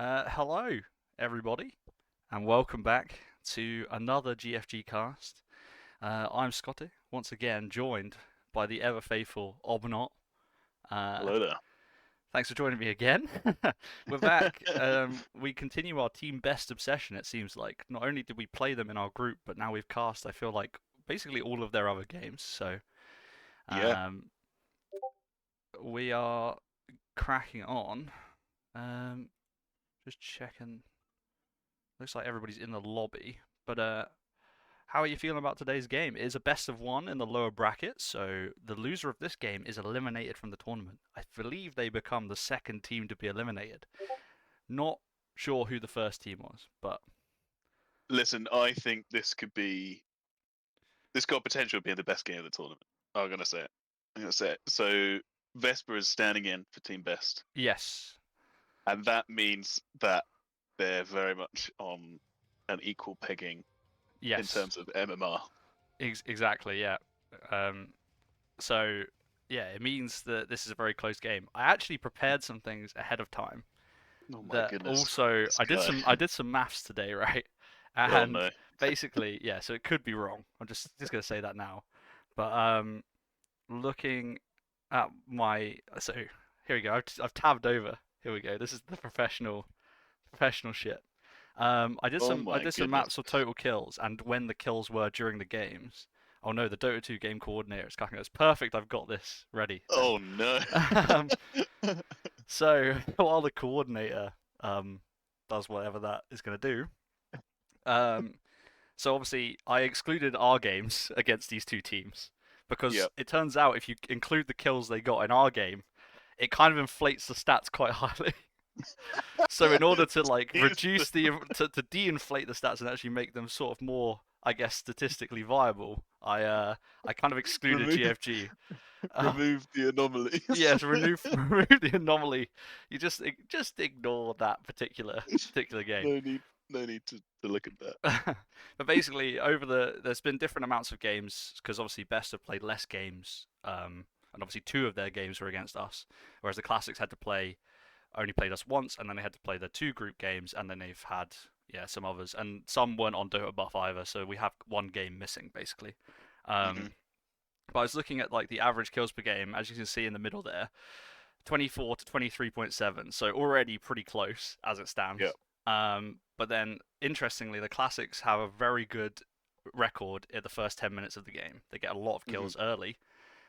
Hello, everybody, and welcome back to another GFG cast. I'm Scotty, once again joined by the ever faithful Obnot. Uh, Hello there. Thanks for joining me again. We're back. We continue our team best obsession, it seems like. Not only did we play them in our group, but now we've cast, I feel like, basically all of their other games. So Yeah, um, we are cracking on. Um, just checking. Looks like everybody's in the lobby. But how are you feeling about today's game? It is a best of one in the lower bracket, so the loser of this game is eliminated from the tournament. I believe they become the second team to be eliminated. Not sure who the first team was, but listen, I think this got potential of being the best game of the tournament. I'm gonna say it. I'm gonna say it. So Vesper is standing in for team best, yes, and that means that they're very much on an equal pegging in yes, terms of MMR. exactly, yeah. Um, so yeah, it means that this is a very close game. I actually prepared some things ahead of time Oh my that goodness, also this I did guy. some maths today, right? Oh And no. basically, yeah, so it could be wrong. I'm just gonna say that now. But looking at my so here we go. I've tabbed over. Here we go. This is the professional shit. Oh I my did some goodness. maps of total kills and when the kills were during the games. Oh no, the Dota 2 game coordinator is cutting us. Perfect. I've got this ready then. Oh no. Um, so while the coordinator um, does whatever that is going to do, um, so obviously I excluded our games against these two teams because Yep. it turns out if you include the kills they got in our game, it kind of inflates the stats quite highly. So in order to like He's the reduce the to de-inflate the stats and actually make them sort of more, I guess, statistically viable, I kind of excluded remove GFG. Uh, remove the anomalies. yeah, to remove the anomaly, you just ignore that particular game. No need to look at that. But basically, there's been different amounts of games because obviously Best have played less games, and obviously two of their games were against us, whereas the Classics had to play only played us once, and then they had to play the two group games, and then they've had some others, and some weren't on Dota Buff either, so we have one game missing basically. Hmm. Um, but I was looking at like the average kills per game, as you can see in the middle there, 24 to 23.7, so already pretty close as it Yeah. stands. But then, interestingly, the classics have a very good record in the first 10 minutes of the game. They get a lot of Hmm. kills early.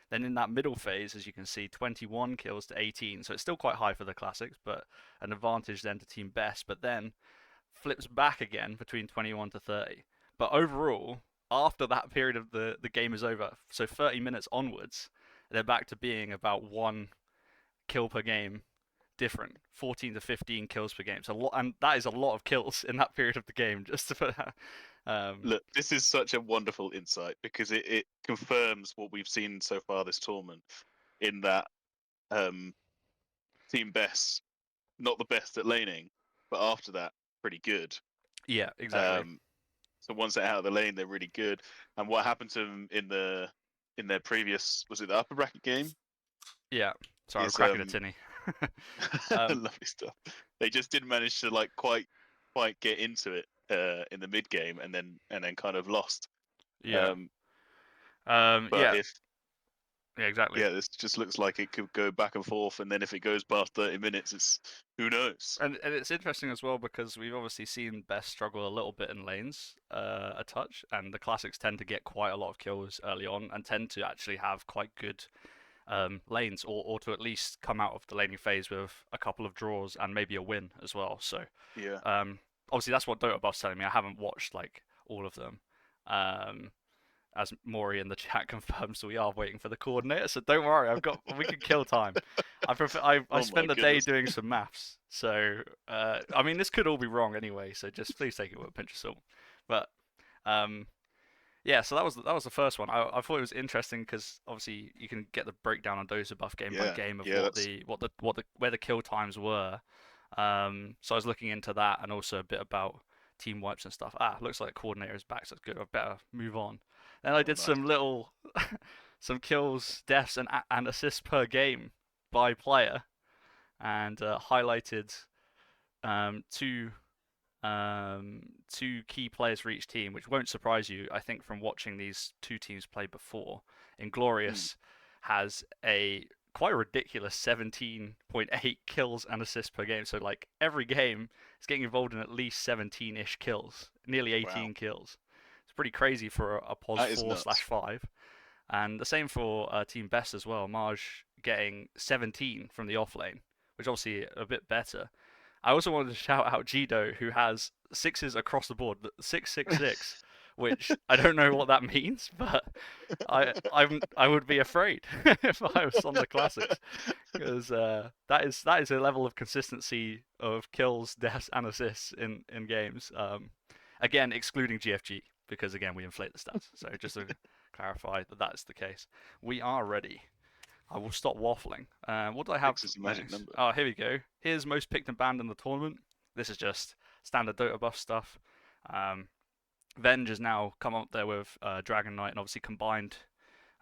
Then in that middle phase, as you can see, 21 kills to 18, so it's still quite high for the classics, but an advantage then to team best. But then flips back again between 21 to 30. But overall, after that period of the game is over, so 30 minutes onwards, they're back to being about one kill per game different, 14 to 15 kills per game. So a lot, and that is a lot of kills in that period of the game. Just to put that, Look, this is such a wonderful insight because it confirms what we've seen so far this tournament in that um, team best, not the best at laning, but after that, pretty good. yeah, exactly. Um, so once they're out of the lane, they're really good. And what happened to them in their previous, was it the upper bracket game? Yeah. Sorry, I'm Is cracking a tinny. um, lovely stuff. They just didn't manage to like quite get into it in the mid game, and then kind of lost. yeah. Um, but Yeah. if Yeah. Exactly. yeah, this just looks like it could go back and forth, and then if it goes past 30 minutes, it's who knows. And it's interesting as well because we've obviously seen Best struggle a little bit in lanes, a touch, and the classics tend to get quite a lot of kills early on and tend to actually have quite good lanes, or to at least come out of the laning phase with a couple of draws and maybe a win as well. So Yeah. obviously that's what Dota Buff's telling me. I haven't watched like all of them. Um, as Maury in the chat confirms, so we are waiting for the coordinator. So don't worry, we can kill time. I Oh spent my the day goodness. doing some maths, so I mean this could all be wrong anyway. So just please take it with a pinch of salt. But um, yeah, so that was the first one. I thought it was interesting because obviously you can get the breakdown on Dota buff game by Yeah. game of Yeah. That's what the where the kill times were. So I was looking into that and also a bit about team wipes and stuff. Looks like coordinator is back, so that's good. I better move on. Then I oh did nice. some little some kills, deaths, and assists per game by player, and highlighted two two key players for each team, which won't surprise you, I think, from watching these two teams play before. Mm, Inglorious has a quite ridiculous 17.8 kills and assists per game. So like every game is getting involved in at least 17-ish kills, nearly wow, 18 kills. It's pretty crazy for a pos that is 4 slash nuts. 5. And the same for Team Best as well. Marge getting 17 from the off lane, which obviously a bit better. I also wanted to shout out Jido, who has sixes across the board, 666, which I don't know what that means, but I would be afraid if I was on the classics, because that is a level of consistency of kills, deaths, and assists in games. Again, excluding GFG, because again we inflate the stats. So just to clarify that that's the case, we are ready. I will stop waffling. What do I have 6 is a magic next? number. Oh, here we go. Here's most picked and banned in the tournament. This is just standard Dota buff stuff. Um, Venge has now come up there with Dragon Knight and obviously combined.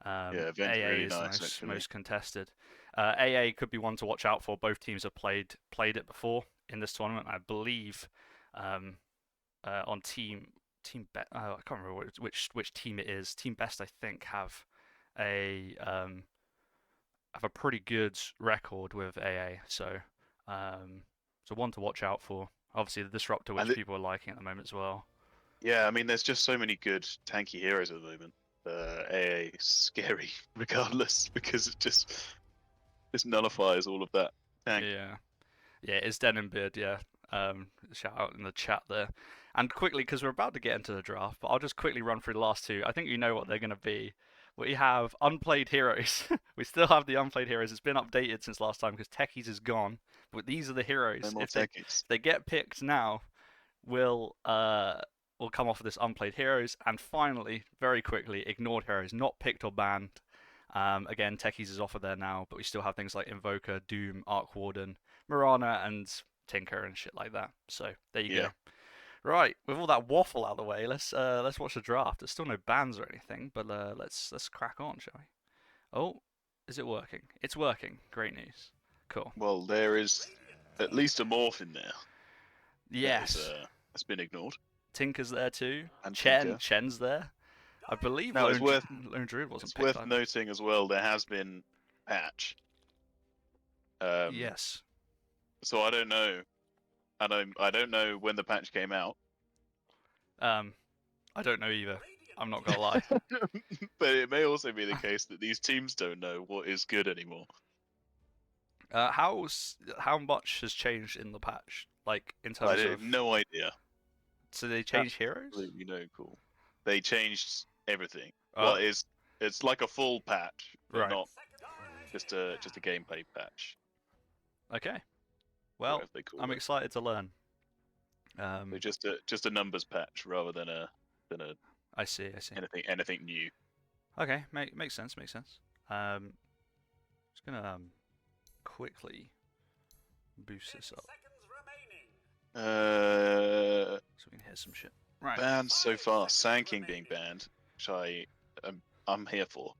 Yeah, event's AA really is the nice most actually. most contested. AA could be one to watch out for. Both teams have played it before in this tournament. I believe um, on I can't remember which team it is. Team Best I think a um, have a pretty good record with AA, so one to watch out for. Obviously, the disruptor, And which people are liking at the moment as well. yeah, I mean, there's just so many good tanky heroes at the moment. AA is scary regardless because it just nullifies all of that tank. Yeah, yeah, it's Den and Beard. Yeah, shout out in the chat there. And quickly, because we're about to get into the draft, but I'll just quickly run through the last two. I think you know what they're going to be. We have unplayed heroes. We still have the unplayed heroes. It's been updated since last time because Techies is gone. But these are the No heroes. more If techies. they get picked now, will come off of this unplayed heroes, and finally, very quickly, ignored heroes, not picked or banned. Again, Techies is offered there now, but we still have things like Invoker, Doom, Arc Warden, Mirana, and Tinker and shit like that. So there you Yeah. go. Right, with all that waffle out of the way, let's watch the draft. There's still no bans or anything, but let's crack on, shall we? Oh, is it working? It's working. Great news. Cool. Well, there is at least a morph in there Yes, that's been ignored, Tinker's there too. and Tinker. Chen's there. I believe Now Lone Druid wasn't it's picked worth either. noting as well. There has been patch. Um, Yes. so I don't know. I don't know when the patch came out. Um, I don't know either. I'm not gonna lie. But it may also be the case that these teams don't know what is good anymore. How much has changed in the patch? Like in I terms have of, no idea. so they changed heroes? Absolutely no cool. They changed everything. Well, Oh, it's like a full patch, but right. not just a gameplay patch, Okay. or Well, whatever they call I'm it. excited to learn. So Um, just a numbers patch rather than a I see. I see. anything new. Okay, makes sense. Makes sense. Just gonna quickly boost this up Uh, so we can hear some shit. Right. banned so far. Sand King being banned, which I'm here for.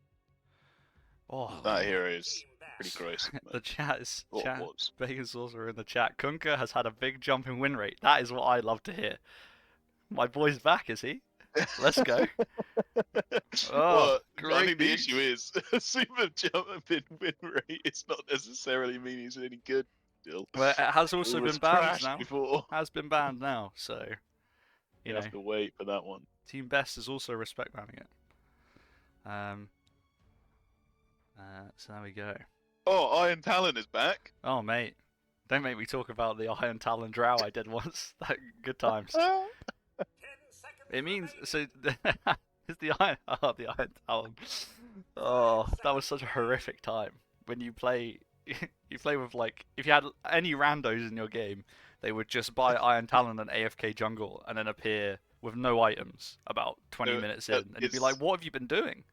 Oh, That hero is pretty gross. the chat is What chat. was? Bacon Saucer in the chat. Kunka has had a big jump in win rate. That is what I love to hear. My boy's back, is he? Let's go. Oh, Well, I great think the issue news. is a super jump in win rate. It's not necessarily mean he's any good still. Well, it has He also was been banned trash now. before. Has been banned now, so you You know, have to wait for that one. Team Best is also respect banning it. Um, so there we go. Oh, Iron Talon is back. Oh, mate, don't make me talk about the Iron Talon Drow I did once. Good times. It means so. Is the Iron Talon? Oh, that was such a horrific time when you play. You play with like if you had any randos in your game, they would just buy Iron Talon and AFK jungle and then appear with no items about 20 No, minutes in, and you'd be like, it's "What have you been doing?"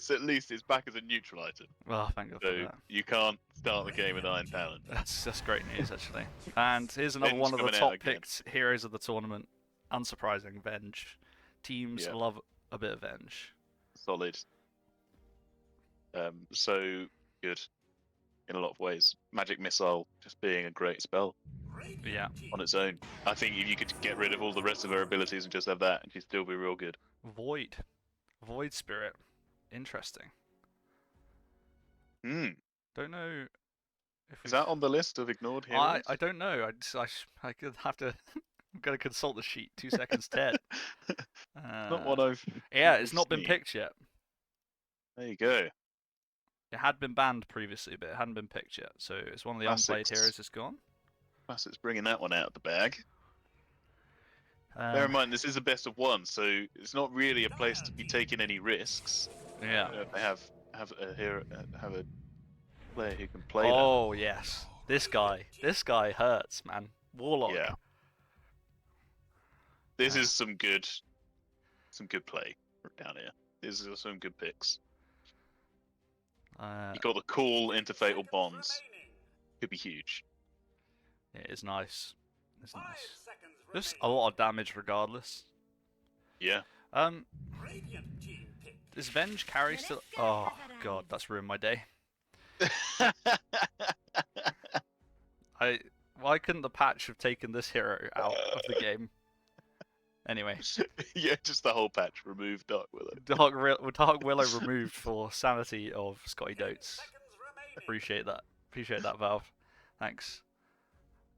at least it's back as a neutral item, Oh, thank God for so that. you can't start the game with Iron Talon. That's great news actually. And here's another Ben's one of the coming out top again. picked heroes of the tournament. Unsurprising, Venge. Teams Yeah, love a bit of Venge. solid. So good. in a lot of ways. Magic Missile just being a great spell Yeah. on its own. I think if you could get rid of all the rest of her abilities and just have that, she'd still be real good. Void Spirit. Interesting. Hmm. Don't know if Is we've. that on the list of ignored I heroes? I don't know. I could have to. I'm gonna consult the sheet. 2 seconds, Ted. Not one I've Yeah, it's not been seen. picked yet. There you go. It had been banned previously, but it hadn't been picked yet. So it's one of the unplayed Classics. heroes that's gone. Classics bringing that one out of the bag. Bear Um, in mind, this is a best of one, so it's not really a place to be taking any risks. yeah. If they have a hero, have a player who can play that. Oh yes, this guy. This guy hurts, man. Warlock. Yeah, this Uh, is some good play down here. These are some good picks. You got the cool interfatal bonds. Could be huge. it is nice. It's nice. Just a lot of damage regardless. Yeah. Is Venge carry still? Oh god, that's ruined my day. Why couldn't the patch have taken this hero out of the game? Anyway, Yeah, just the whole patch. Remove Dark Willow. Dark Willow removed for sanity of Scotty Dotes. Appreciate that. Appreciate that, Valve. Thanks.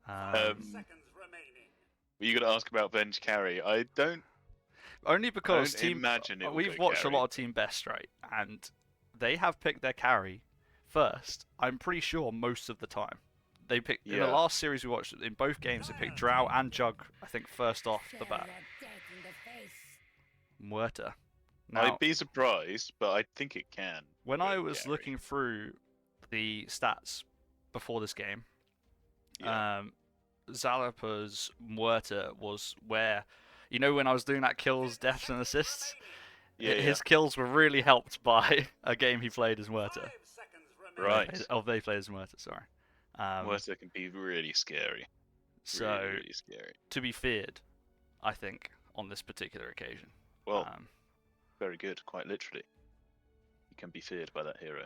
Were you going to ask about Venge carry? I don't Only because imagine it will we've go watched carry. a lot of Team Best, right? And they have picked their carry first. I'm pretty sure most of the time. They picked in the Yeah. last series we watched in both games. They picked Drow and Jug. I think first off the bat. Muerta. Now, I'd be surprised, but I think it can. when go I was carry. looking through the stats before this game, Yeah. Zalapa's Muerta was where, when I was doing that kills, deaths, and assists, Yeah, his kills were really helped by a game he played as Muerta. right. They played as Muerta, sorry. Muerta can be really scary. So, really scary. to be feared, I think, on this particular occasion. Well, very good, quite literally. You can be feared by that hero.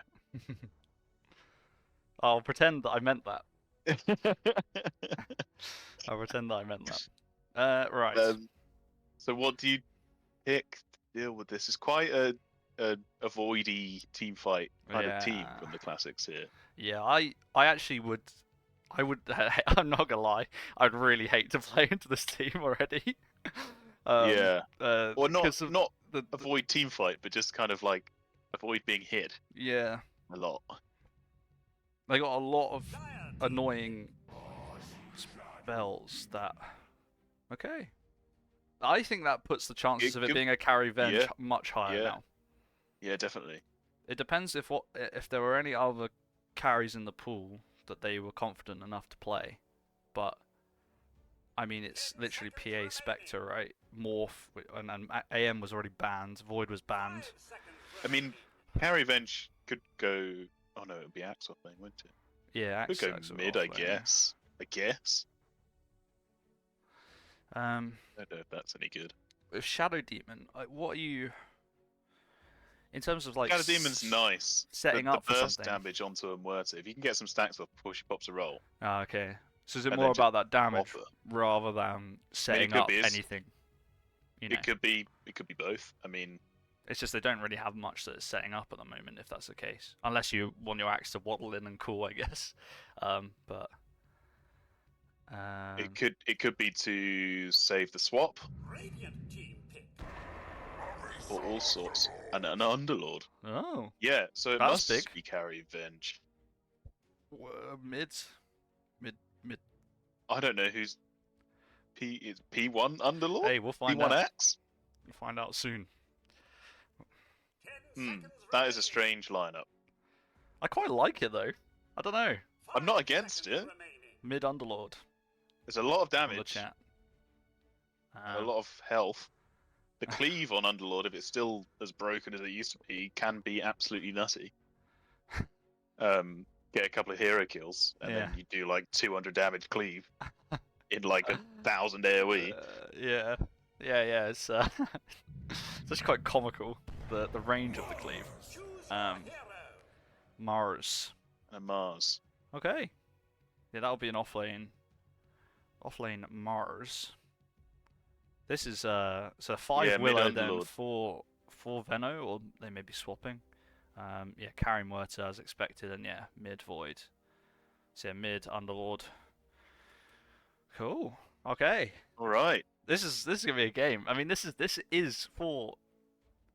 I'll pretend that I meant that. I'll pretend that I meant that. Right. So what do you pick to deal with this? It's quite a avoidy team fight kind of team from the classics here. Yeah, I actually would. I'm not gonna lie. I'd really hate to play into this team already. Yeah. Or not the avoid team fight, but just kind of like avoid being hit yeah. a lot. They got a lot of annoying spells that. Okay. I think that puts the chances of it being a carry Venge much higher now. Yeah, definitely. It depends if there were any other carries in the pool that they were confident enough to play, but I mean it's literally PA Spectre, right? Morph and AM was already banned. Void was banned. I mean, carry Venge could go. Oh no, it would be Axel playing, wouldn't it? Yeah, Could go mid, I guess. I guess. I don't know if that's any good. With Shadow Demon, what are you? In terms of like Shadow Demon's nice. Setting the up for burst something. damage onto a Muerta. If you can get some stacks off before she pops a roll. Oh, okay. So is it and more then about that damage offer. rather than setting could up be anything? It could be both. I mean, it's just they don't really have much that is setting up at the moment, if that's the case. Unless you want your axe to waddle in and cool, I guess. But it could be to save the swap. For all sorts. And an Underlord. Oh. Yeah, so it That's must big. be carry Venge. Mid. I don't know who's is P1 Underlord? Hey, we'll find P1 out. X? We'll find out soon. That is a strange lineup. I quite like it though. I don't know. I'm not against it. Mid Underlord. There's a lot of On the damage. chat. A lot of health. The cleave on Underlord, if it's still as broken as it used to be, can be absolutely nutty. Get a couple of hero kills, and then you do like 200 damage cleave in like 1,000 AoE. Yeah. It's it's actually quite comical the range of the cleave. Mars. and Mars. Okay. Yeah, that'll be an offlane Mars. This is so 5 Yeah, mid Willow then Underlord. 4 Veno, or they may be swapping. Yeah, carry Muerta as expected, and yeah, mid Void. So yeah, mid Underlord. Cool. Okay. All right. This is gonna be a game. I mean, this is for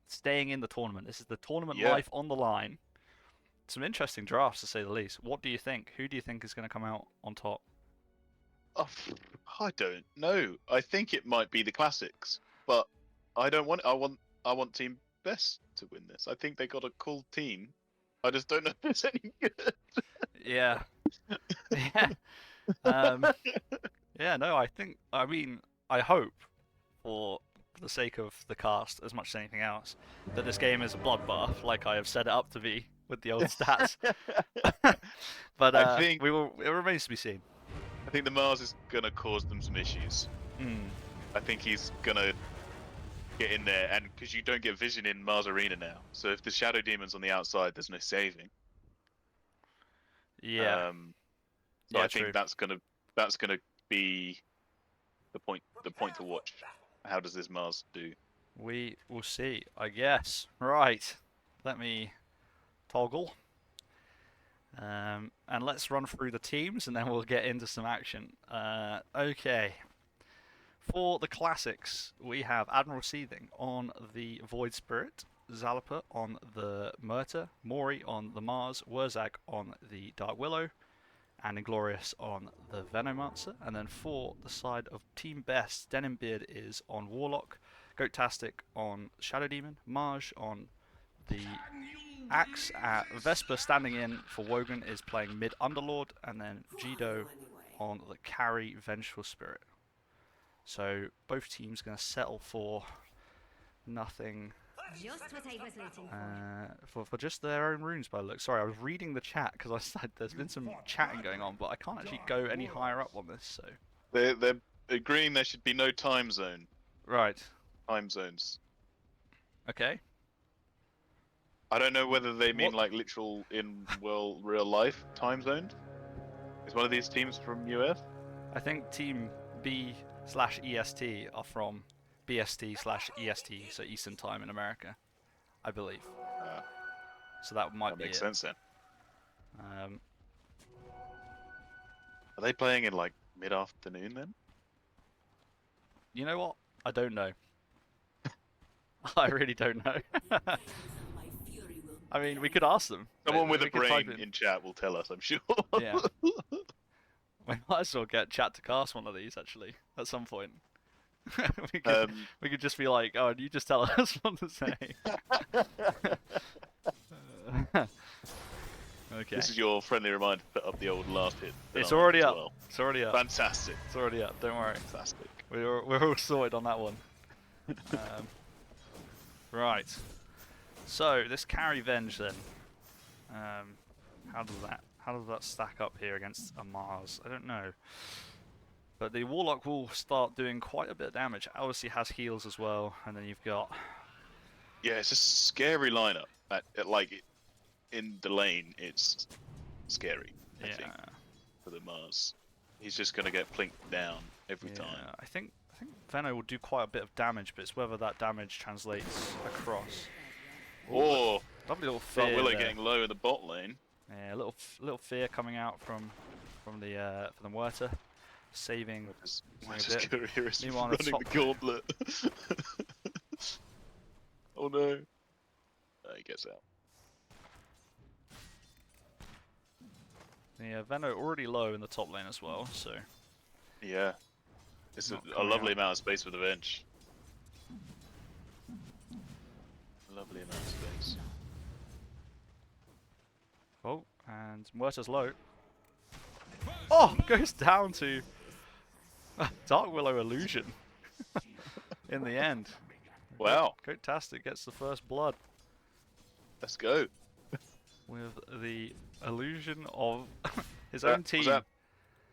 staying in the tournament. This is the tournament Yeah. life on the line. Some interesting drafts to say the least. What do you think? Who do you think is going to come out on top? Oh, I don't know. I think it might be the classics, but I don't want. I want Team Best to win this. I think they got a cool team. I just don't know if it's any good. Yeah. Yeah. Um, yeah, no, I mean, I hope for the sake of the cast as much as anything else that this game is a bloodbath like I have set it up to be with the old stats. But I think it remains to be seen. I think the Mars is gonna cause them some issues. Mm. I think he's gonna get in there, and because you don't get vision in Mars Arena now, so if the Shadow Demon's on the outside, there's no saving. Yeah. So Yeah, I think true. that's gonna be the point to watch. How does this Mars do? We will see, I guess. Right. Let me toggle. And let's run through the teams and then we'll get into some action. Okay. For the classics, we have Admiral Seething on the Void Spirit, Zalapa on the Murta, Mori on the Mars, Wurzag on the Dark Willow, and Inglorious on the Venomancer. And then for the side of Team Best, Denim Beard is on Warlock, Goatastic on Shadow Demon, Marge on the Axe, Vesper standing in for Wogan is playing mid Underlord, and then Jido on the carry Vengeful Spirit. So both teams going to settle for nothing. Just what I was waiting For just their own runes by the look. Sorry, I was reading the chat because I said there's been some chatting going on, but I can't actually go any higher up on this. So They're agreeing there should be no time zone. right, Time zones. okay. I don't know whether they mean What? like literal in real life time zones. Is one of these teams from US? I think Team B/EST are from BST/EST, so Eastern Time in America, I believe. So that might That be makes it. sense then. Um, Are they playing in like mid-afternoon then? you know what? I don't know. I really don't know. I mean, we could ask them. Someone with We a could type brain in chat will tell us, I'm sure. Yeah. We might as well get chat to cast one of these actually at some point. We could just be like, oh, you just tell us what to say. Okay. This is your friendly reminder to put up the old last hit. It's phenomenon already as up. well. It's already up. Fantastic. It's already up. Don't worry. Fantastic. We're all sorted on that one. Right. So this carry Venge then. How does that stack up here against a Mars? I don't know. But the Warlock will start doing quite a bit of damage. Obviously has heals as well, and then you've got Yeah, it's a scary lineup. Like in the lane, it's scary. I think for the Mars, he's just gonna get plinked down every time. I think Veno will do quite a bit of damage, but it's whether that damage translates across. Or Lovely little fear Dark Willow there. getting low in the bot lane. Yeah, a little fear coming out from the Muerta, saving. Where's a bit. Courier is Meanwhile, on the running top- the gauntlet. Oh no. He gets out. Yeah, Veno already low in the top lane as well, so Yeah. It's a Not coming lovely out. amount of space for the bench. Lovely amount of space. oh, and Muerta's low. Oh, goes down to Dark Willow Illusion in the end. Wow. Goatastic gets the first blood Let's go. with the illusion of his Was own team. that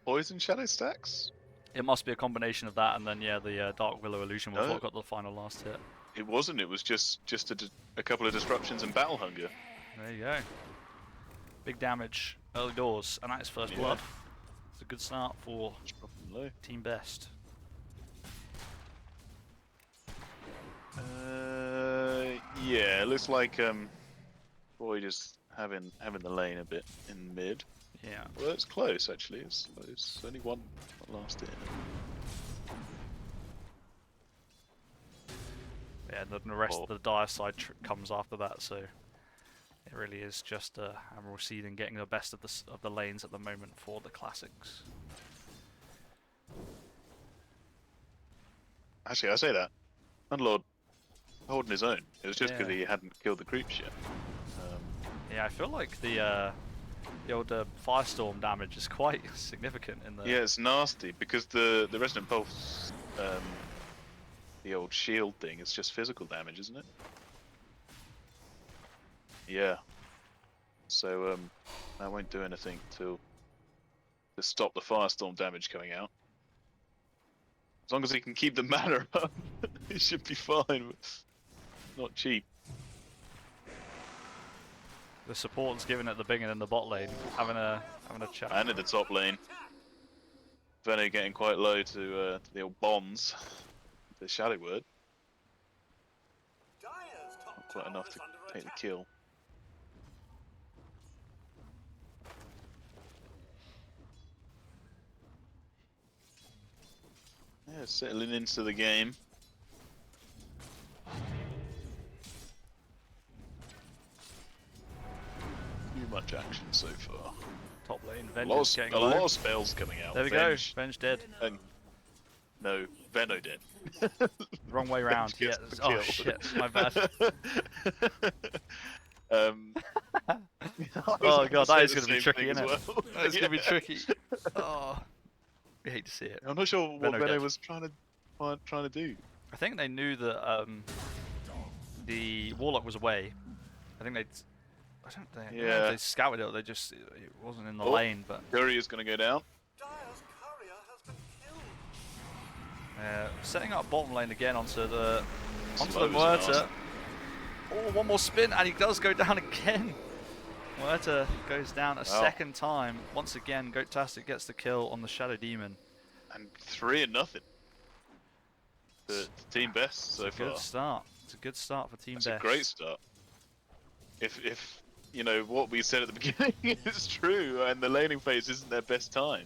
Poison Shadow stacks? It must be a combination of that and then yeah, the Dark Willow Illusion was No. what got the final last hit. It wasn't. It was just a couple of disruptions and battle hunger. There you go. Big damage early doors, and that is first blood. It's a good start for Just drop him low. Team Best. Yeah, it looks like Boyd is having the lane a bit in mid. Yeah. Well, it's close actually. It's close. It's only one last hit. Yeah, and then the rest of the dire side comes after that, so it really is just Admiral Seeding getting the best of the lanes at the moment for the classics. Actually, I say that. Unlord holding his own. It was just because Yeah. he hadn't killed the creeps yet. Yeah, I feel like the old Firestorm damage is quite significant in the. Yeah, it's nasty because the Resonant Pulse, the old shield thing, is just physical damage, isn't it? Yeah. So that won't do anything to stop the Firestorm damage coming out. As long as he can keep the mana up, he should be fine. Not cheap. The support's giving it the big in the bot lane, having a chat. And in the top lane, Veno getting quite low to the old bombs, the Shadow Word. Not quite enough to take the kill. Yeah, settling into the game. Too much action so far. Top lane, A Venge lot, is getting a low. lot of spells coming out. There we go, Venge dead. And no, Veno dead. Wrong way round. Venge Yeah. gets the Oh kill. shit, my bad. Oh god, that is going to be tricky, isn't it? That is going to be tricky. Oh, I hate to see it. I'm not sure what Veno Veno dead. was trying to do. I think they knew that the Warlock was away. I think they'd. I don't know if they scouted it or they just. It wasn't in the lane, but. Curry is going to go down. Setting up bottom lane again onto the Slow as Muerta. nasty. Oh, one more spin and he does go down again. Muerta goes down a second time. Once again, Goatastic gets the kill on the Shadow Demon. And 3-0. The Team Best so far. Good start. It's a good start for Team It's Best. a great start. If you know what we said at the beginning is true, and the laning phase isn't their best time,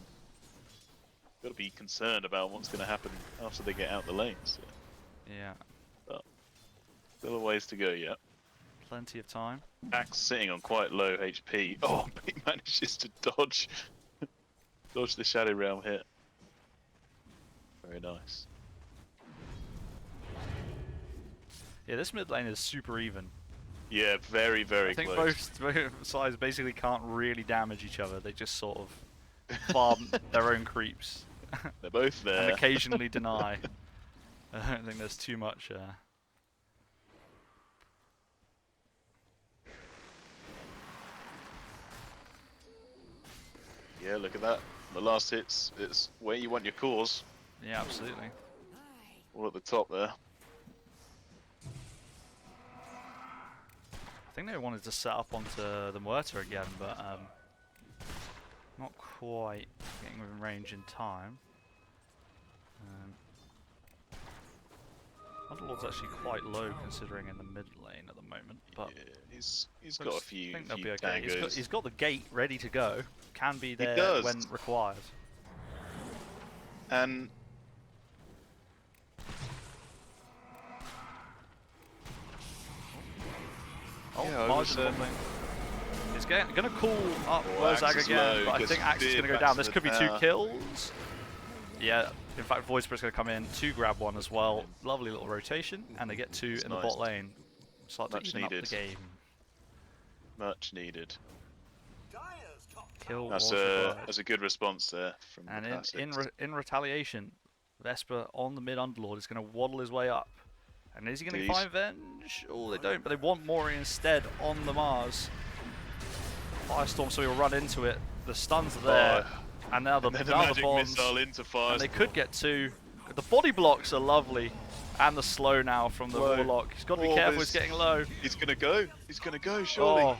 got to be concerned about what's going to happen after they get out the lanes. So. Yeah. But still a ways to go yet. Plenty of time. Axe sitting on quite low HP. Oh, but he manages to dodge the Shadow Realm hit. Very nice. Yeah, this mid lane is super even. Yeah, very, very I think close. both sides basically can't really damage each other. They just sort of farm their own creeps. They're both there. And occasionally deny. I don't think there's too much. Yeah, look at that. The last hits, it's where you want your cores. Yeah, absolutely. All at the top there. I think they wanted to set up onto the Muerta again, but not quite getting within range in time. Underlord's actually quite low considering in the mid lane at the moment, but yeah, he's got a few, I think they'll few be okay. tangos. He's got the gate ready to go. Can be there does. when required. And Oh, yeah, marginal lane. He's going to call up Axe Wozag is again, low, but I gets think Axe is speared going to go back down. to This the could be 2 tower. kills. Yeah, in fact, Voidsprit's going to come in to grab one as well. Lovely little rotation, and they get 2 It's in the nice. bot lane. Start to Much even up needed. the game. much needed. Kill That's was required. that's a good response there from And the classics. in retaliation, Vesper on the mid Underlord is going to waddle his way up. And is he going to Please. find Venge? Oh, they don't, but they want Mori instead on the Mars. Firestorm, so he'll run into it. The stuns are there. And now the, and then the now the magic bombs. missile into fire. And they could get 2. The body blocks are lovely. And the slow now from the Slow. Warlock. He's got to be Oh, careful, this- he's getting low. He's gonna go. He's gonna go. Surely. Oh,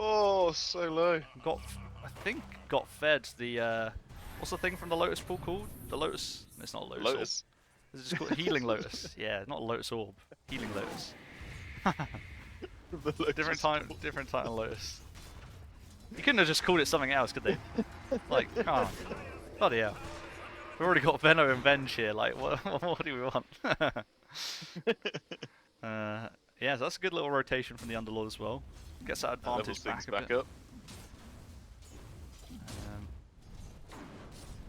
Oh, so low. I think got fed the what's the thing from the Lotus Pool called? The Lotus. It's not a Lotus. Lotus. Orb. Is it just called Healing Lotus? Yeah, not a Lotus Orb. Healing Lotus. The Lotus Different type of Lotus. You couldn't have just called it something else, could they? Like, come on. Bloody hell. We've already got Venno and Venge here, like, what do we want? Yeah, so that's a good little rotation from the Underlord as well. Gets that advantage back up.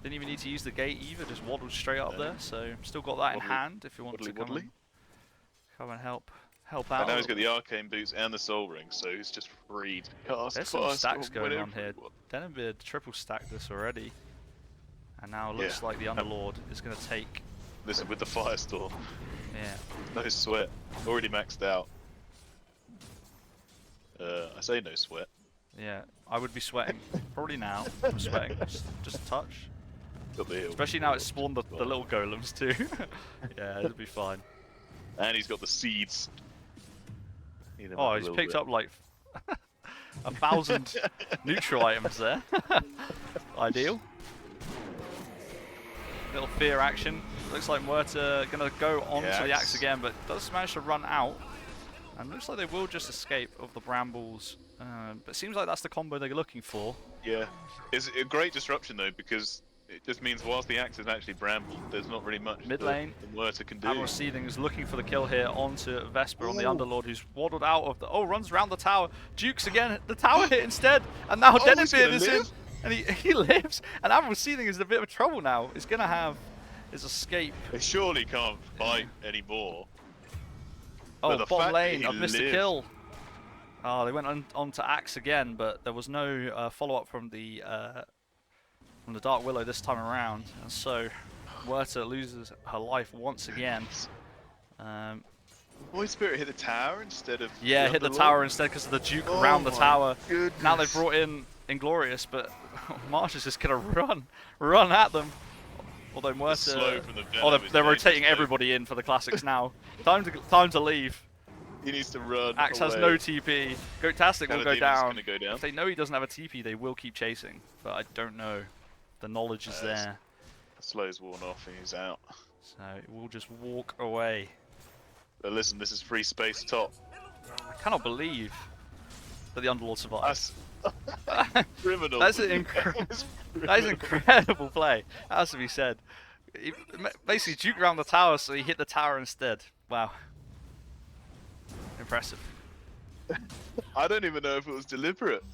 Didn't even need to use the gate either, just waddled straight up there, so still got that in hand if you want to come and help out. And now he's got the arcane boots and the soul ring, so he's just free to cast. There's some stacks going on here. Denonbeard triple stacked this already. And now it looks like the Underlord is going to take... This is with the Firestorm. Yeah. No sweat. Already maxed out. I say no sweat. Yeah, I would be sweating. Probably now. I'm sweating. Just a touch. Especially now it's spawned the little golems too. Yeah, it'll be fine. And he's got the seeds. Oh, he's picked up like 1,000 neutral items there. Ideal. Little fear action. Looks like Muerta gonna go on to the axe again, but does manage to run out. And looks like they will just escape of the brambles. But it seems like that's the combo they're looking for. Yeah. It's a great disruption though, because it just means whilst the axe is actually bramble, there's not really much mid lane. the Muerta can do. Admiral Seething is looking for the kill here onto Vesper on the Underlord, who's waddled out of the... Oh, runs around the tower. Dukes again. The tower hit instead. And now Denonbeard is in. And he lives. And Admiral Seething is in a bit of trouble now. He's going to have his escape. They surely can't fight anymore. Oh, bottom lane. I've missed a kill. Oh, they went on to axe again, but there was no follow-up from the Dark Willow this time around, and so Muerta loses her life once again. Void Spirit hit the tower instead of... Yeah, hit the tower instead because of the Duke around the tower. Goodness. Now they've brought in Inglorious, but Marsh is just going to run at them. Although Muerta... they're rotating everybody in for the classics now. Time to leave. He needs to run. Axe has no TP. Goatastic will go down. Go down. If they know he doesn't have a TP, they will keep chasing. But I don't know. The knowledge is there. The slow's worn off and he's out. So it will just walk away. But listen, this is free space top. I cannot believe that the Underlord survived. That's criminal. That is incredible play. That has to be said. He basically juked around the tower, so he hit the tower instead. Wow. Impressive. I don't even know if it was deliberate.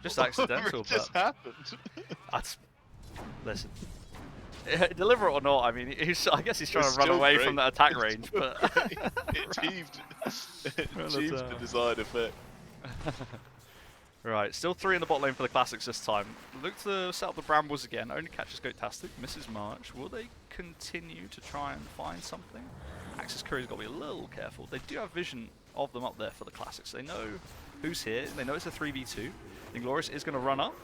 Just accidental, it just happened. Listen. Deliberate or not, I mean, I guess he's trying to run away from that attack range, but... it achieved the desired effect. Right, still 3 in the bot lane for the classics this time. Look to set up the brambles again, only catches Goatastic, misses March. Will they continue to try and find something? Axis Courier's got to be a little careful. They do have vision of them up there for the classics. They know who's here, they know it's a 3v2. Inglorious is going to run up,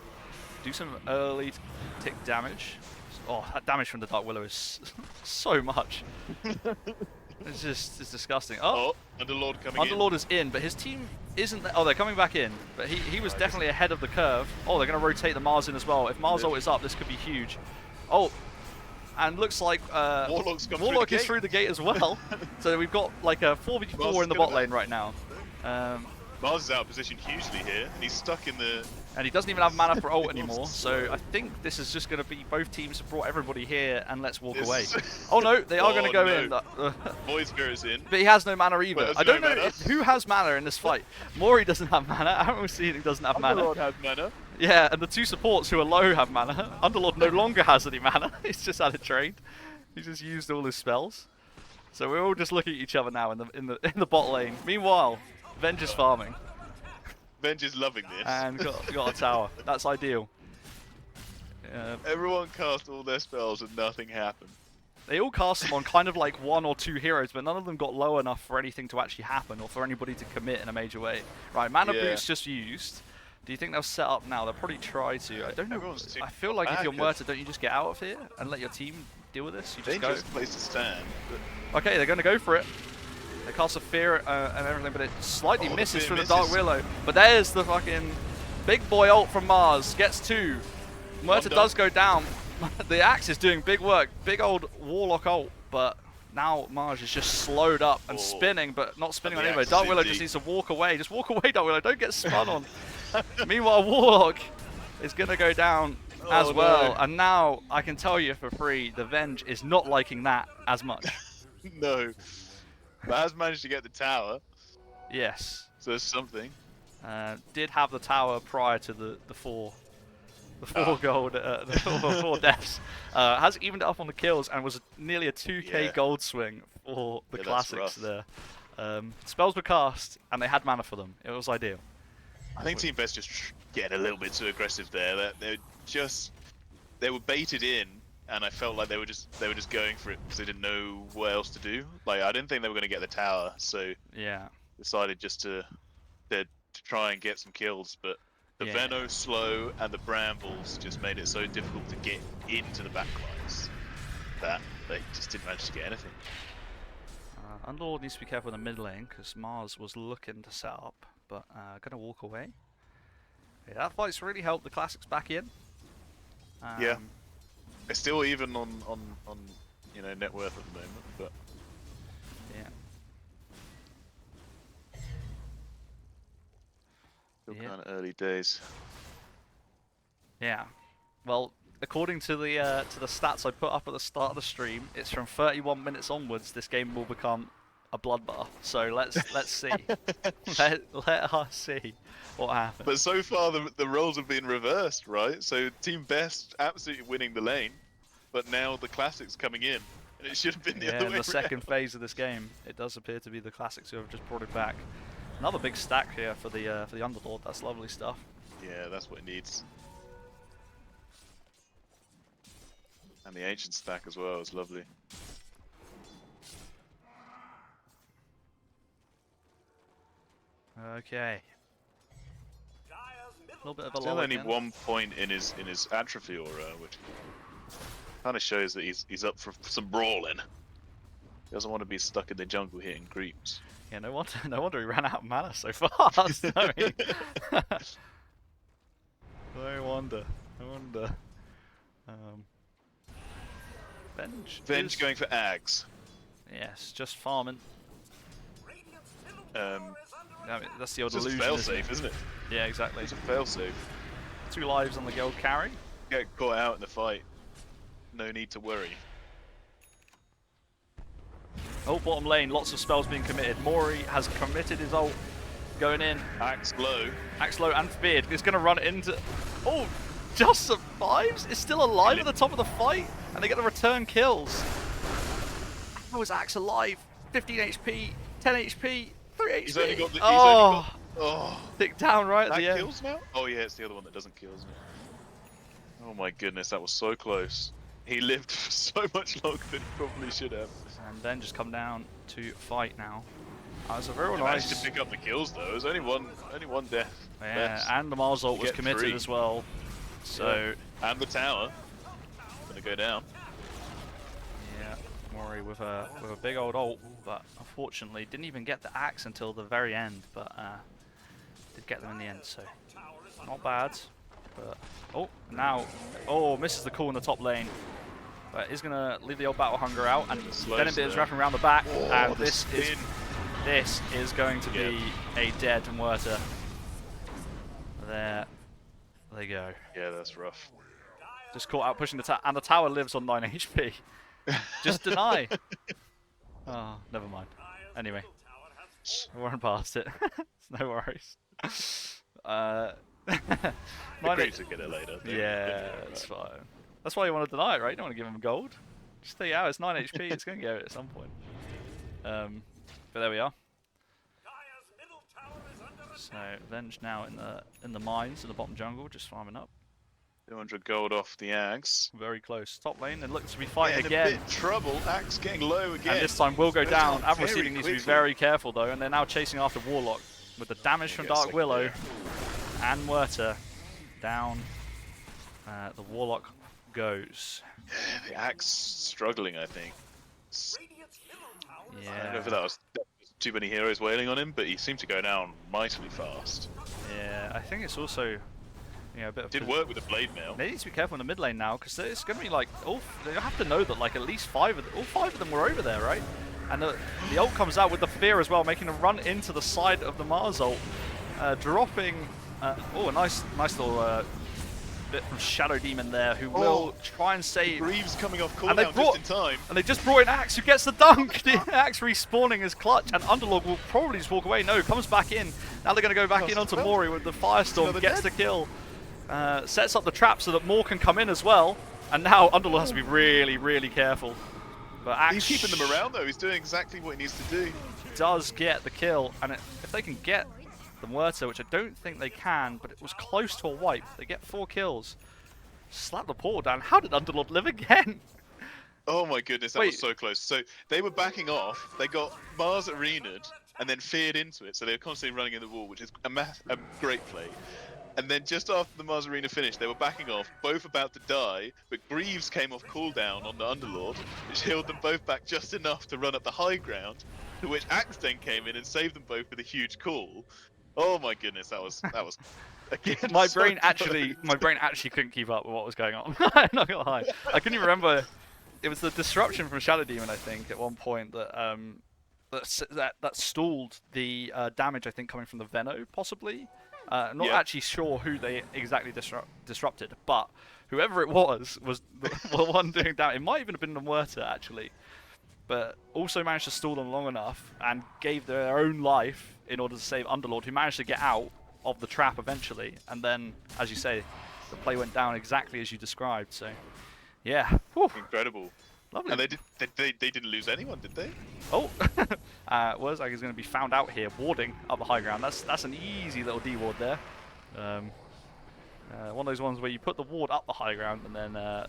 do some early tick damage. Oh, that damage from the Dark Willow is so much. It's disgusting. Oh, Underlord coming in. Underlord is in, but his team isn't there. Oh, they're coming back in, but he was definitely ahead of the curve. Oh, they're going to rotate the Mars in as well. If Mars ult is up, this could be huge. Oh, and looks like Warlock is through the gate as well. So we've got like a 4v4 in the bot lane right now. Mars is out of position hugely here, and he's stuck in the... And he doesn't even have mana for ult anymore, so I think this is just going to be both teams have brought everybody here and let's walk away. Oh no, they are going to go in. Void Spirit's in. But he has no mana either. I don't know who has mana in this fight. Mori doesn't have mana, Admiral Seething doesn't have mana. Underlord has mana. Yeah, and the 2 supports who are low have mana. Underlord no longer has any mana, he's just had it trained. He's just used all his spells. So we're all just looking at each other now in the bot lane. Meanwhile, Venge is farming. Venge is loving this. And got a tower. That's ideal. Everyone cast all their spells and nothing happened. They all cast them on kind of like 1 or 2 heroes, but none of them got low enough for anything to actually happen or for anybody to commit in a major way. Right, mana boots just used. Do you think they'll set up now? They'll probably try to. I don't know. I feel like if you're Muerta, don't you just get out of here and let your team deal with this? You just Dangerous place to stand. Okay, they're going to go for it. They cast a fear and everything, but it slightly Oh, misses fear from the Dark misses. Willow. But there's the fucking big boy ult from Mars. Gets 2. Murta does go down. The axe is doing big work. Big old Warlock ult, but now Mars is just slowed up and spinning, but not spinning on the anybody. axe Dark is Willow in just deep. needs to walk away. Just walk away, Dark Willow. Don't get spun on. Meanwhile, Warlock is going to go down as well. No. And now I can tell you for free, the Venge is not liking that as much. No. But has managed to get the tower, Yes. so there's something. Did have the tower prior to the four gold, the four deaths. Has evened it up on the kills and was nearly a 2k Yeah. gold swing for the Yeah, that's classics rough. there. Spells were cast and they had mana for them. It was ideal. I think Team Best just getting a little bit too aggressive there. They were baited in, and I felt like they were just going for it because they didn't know what else to do. Like I didn't think they were going to get the tower, so Yeah. decided just to try and get some kills. But the Yeah. Veno slow and the Brambles just made it so difficult to get into the backlines that they just didn't manage to get anything. Underlord needs to be careful in the mid lane because Mars was looking to set up, but gonna walk away. Yeah, that fight's really helped the classics back in. Yeah. They're still even on net worth at the moment, but Yeah. still Yeah. kind of early days. Yeah. Well, according to the stats I put up at the start of the stream, it's from 31 minutes onwards this game will become a bloodbath. So let's see. let us see what happens. But so far the roles have been reversed, right? So Team Best absolutely winning the lane, but now the classics coming in, and it should have been the Yeah, other in way the second phase of this game, it does appear to be the classics who have just brought it back. Another big stack here for the Underlord. That's lovely stuff. Yeah, that's what it needs. And the ancient stack as well is lovely. Okay. A little bit of a Still lull only again. 1 point in his atrophy aura, which kind of shows that he's up for some brawling. He doesn't want to be stuck in the jungle hitting creeps. Yeah, no wonder he ran out of mana so fast. I mean, no wonder. Venge is- going for Ags. Yes, just farming. I mean, that's the old It's just illusion. fail Isn't it? safe, isn't it? Yeah, exactly. It's a fail safe. 2 lives on the gold carry. Get caught out in the fight. No need to worry. Oh, bottom lane, lots of spells being committed. Mori has committed his ult, going in. Axe low. Axe low and feared. It's going to run into. Oh, just survives. It's still alive at the top of the fight, and they get the return kills. How is Axe alive? 15 HP, 10 HP, 3 HP. He's only got the. Oh, Tick down right at that the end. kills now? Oh yeah, it's the other one that doesn't kill, isn't it? Oh my goodness, that was so close. He lived for so much longer than he probably should have. And then just come down to fight now. That was a very He managed nice. to pick up the kills though. It was only one death. Yeah, left. and the Mars ult was Get committed 3. as well. So. And the tower gonna go down. Yeah, Mori with a big old ult, but unfortunately didn't even get the axe until the very end, but did get them in the end, so not bad. But misses the call in the top lane, but is gonna leave the old battle hunger out, and then it is wrapping around the back, and this is going to be a dead Muerta. There they go. Yeah, that's rough. Just caught out pushing the tower, and the tower lives on 9 HP. Just deny. Oh, never mind. Anyway, we're on past it. It's no worries. Agreed to get it later. Yeah, it's fine. That's why you want to deny it, right? You don't want to give him gold. Just stay out. It's 9 HP. It's going to go at some point. But there we are. So Venge now in the mines in the bottom jungle, just farming up. 200 gold off the Axe. Very close. Top lane, and looks to be fighting In again. a bit trouble. Axe getting low again. And this time will go Goes down. down Av receiving needs to be quickly. very careful though, and they're now chasing after Warlock with the damage from Get a Dark second Willow there. and Muerta down. The Warlock goes. The Axe struggling, I think. I don't know if Yeah. that was too many heroes wailing on him, but he seemed to go down mightily fast. Yeah, I think it's also a bit of. Did work with the blade mail. They need to be careful in the mid lane now because it's going to be like they have to know that like at least all five of them were over there, right? And the ult comes out with the fear as well, making them run into the side of the Mars ult, dropping. A nice little bit from Shadow Demon there, who will try and save. Greaves coming off cooldown just in time. And they just brought in Axe, who gets the dunk. The Axe respawning his clutch, and Underlord will probably just walk away. No, comes back in. Now they're going to go back in onto Mori with the Firestorm, gets the kill. Sets up the trap so that more can come in as well. And now Underlord has to be really, really careful. But Axe He's keeping them around though. He's doing exactly what he needs to do. Does get the kill, and if they can get the Muerta, which I don't think they can, but it was close to a wipe. They get 4 kills. Slap the portal down. How did Underlord live again? Oh my goodness, that was so close. So they were backing off. They got Mars arena'd and then feared into it. So they were constantly running in the wall, which is a great play. And then just after the Mars Arena finished, they were backing off, both about to die, but Greaves came off cooldown on the Underlord, which healed them both back just enough to run up the high ground, to which Axe then came in and saved them both with a huge call. Oh my goodness, that was again. my brain actually couldn't keep up with what was going on. I'm not gonna lie. I couldn't even remember. It was the disruption from Shadow Demon, I think, at one point that that stalled the damage. I think coming from the Veno, possibly. Not actually sure who they exactly disrupted, but whoever it was the one doing damage. It might even have been the Muerta, actually, but also managed to stall them long enough and gave their own life in order to save Underlord, who managed to get out of the trap eventually. And then, as you say, the play went down exactly as you described. So, yeah, whew. Incredible. Lovely. And they didn't lose anyone, did they? Oh, Wurzag is going to be found out here, warding up the high ground. That's an easy little D-ward there. One of those ones where you put the ward up the high ground and then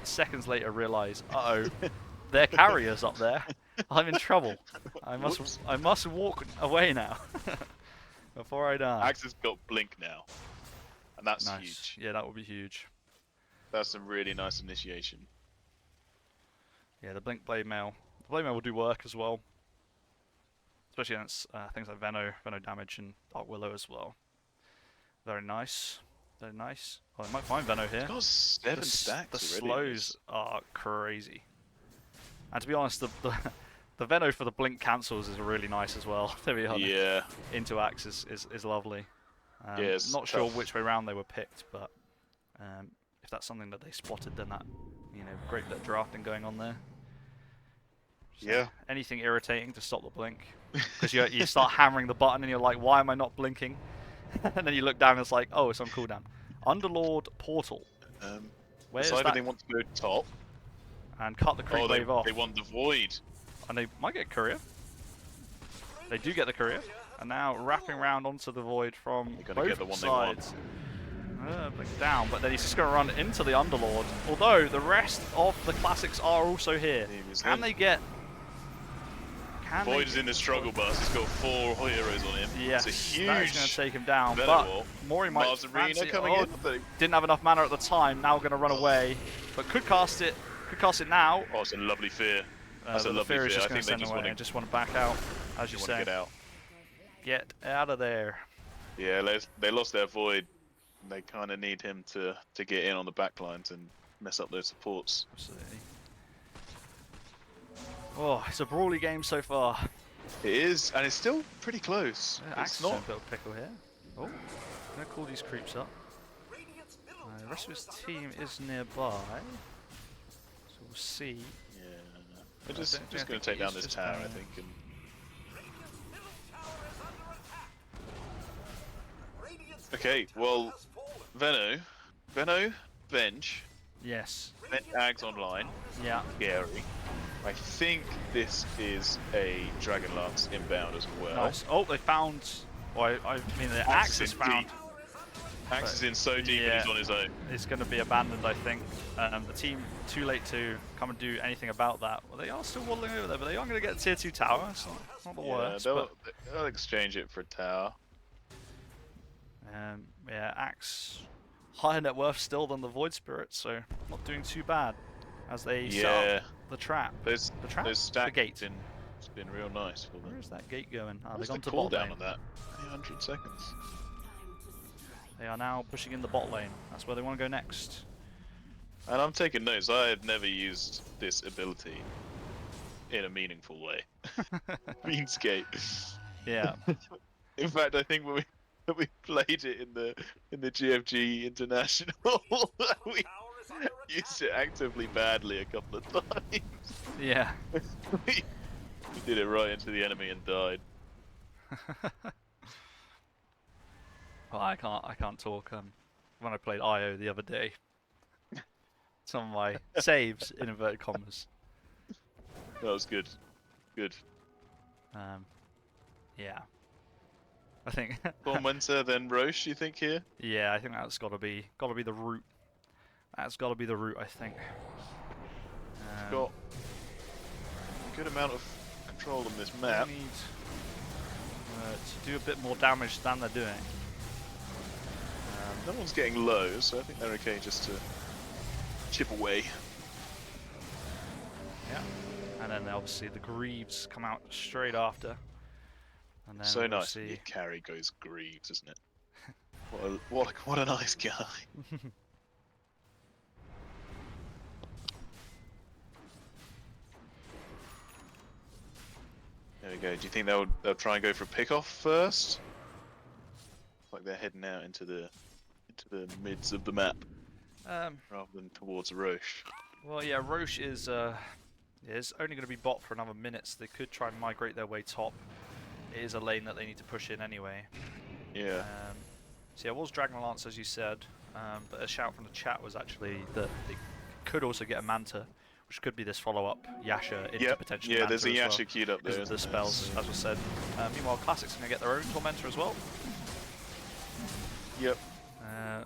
seconds later realise, uh-oh, there are carriers up there. I'm in trouble. I must walk away now before I die. Axe has got blink now, and that's Nice. huge. Yeah, that would be huge. That's some really nice initiation. Yeah, the Blink Blade Mail. The Blade Mail will do work as well. Especially against things like Veno damage and Dark Willow as well. Very nice. Very nice. Oh, they might find Veno here. It's got 7 stacks The already. slows are crazy. And to be honest, the Veno for the Blink cancels is really nice as well, to be honest. Yeah. Into Axe is lovely. Yeah, it's not sure tough. which way round they were picked, but if that's something that they spotted, then that, great bit of drafting going on there. So Yeah. anything irritating to stop the blink, because you start hammering the button and you're like, why am I not blinking? And then you look down and it's like, oh, it's on cooldown. Underlord Portal. Where is Either that? they want to go top, And cut the creep or wave off. they want the void. And they might get courier. They do get the courier. And now wrapping around onto the void from They're gonna both get the one sides. Blink down, but then he's just going to run into the Underlord. Although the rest of the classics are also here. Can they get? Void is in the struggle bus. He's got 4 heroes on him. Yes, it's a huge. that is going to take him down. Venom But wall. Mori might Mars Arena fancy coming in. Didn't have enough mana at the time. Now going to run away, but could cast it. Could cast it now. Oh, it's a lovely fear. That's a But the lovely fear is fear. just I going think to they send just away. want I just want to back out, as you to say. get out. Get out of there. Yeah, they lost their void. They kind of need him to get in on the back lines and mess up those supports. Absolutely. Oh, it's a brawly game so far. It is, and it's still pretty close. Axe It's is in not. a bit of pickle here. Oh, gonna call these creeps up. The rest of his team is nearby, so we'll see. Yeah, they're I just don't going think to take he's down this just tower, I gonna- think. And... Okay, well, Veno, Venge, Yes. Ags online, Yeah. scary. I think this is a Dragon Lance inbound as well. Nice. Oh, they found. Well, I mean, the Axe axe is is found. deep. Axe is in so deep and he's on his own. It's going to be abandoned, I think. The team too late to come and do anything about that. Well, they are still waddling over there, but they are going to get a tier 2 tower. It's not the worst. they'll, But, they'll exchange it for a tower. yeah, axe higher net worth still than the Void Spirit, so not doing too bad as they set up the trap. There's The trap? there's The stacks gate. in been real nice for them. Where is that gate going? Oh, What's they've the gone to bot cooldown lane. on that? 800 seconds. They are now pushing in the bot lane. That's where they want to go next. And I'm taking notes. I had never used this ability in a meaningful way. Meanscape. Yeah. In fact, I think when we played it in the GFG International, we used it actively badly a couple of times. Yeah. we did it right into the enemy and died. Well, I can't talk. When I played IO the other day, some of my saves in inverted commas. That was good. Good. Yeah. I think. Tormentor, then Roche, you think here? Yeah, I think that's gotta be the route. That's gotta be the route, I think. Got a good amount of control on this map. They need to do a bit more damage than they're doing. No one's getting low, so I think they're okay just to chip away. Yeah. And then obviously the Greaves come out straight after. And then So we'll nice. see. Your carry goes Greaves, isn't it? What a nice guy. There we go. Do you think they'll try and go for a pick off first? Like they're heading out into the mids of the map rather than towards Roche. Well, yeah, Roche is only going to be bot for another minute, so they could try and migrate their way top. It is a lane that they need to push in anyway. Yeah. So yeah, it was Dragon Lance as you said, but a shout from the chat was actually that they could also get a Manta, which could be this follow-up Yasha into potentially Yeah, Manta there's a as Yasha well, queued up there. because of the spells, as was said. Meanwhile, Classic's going to get their own Tormentor as well. Yep.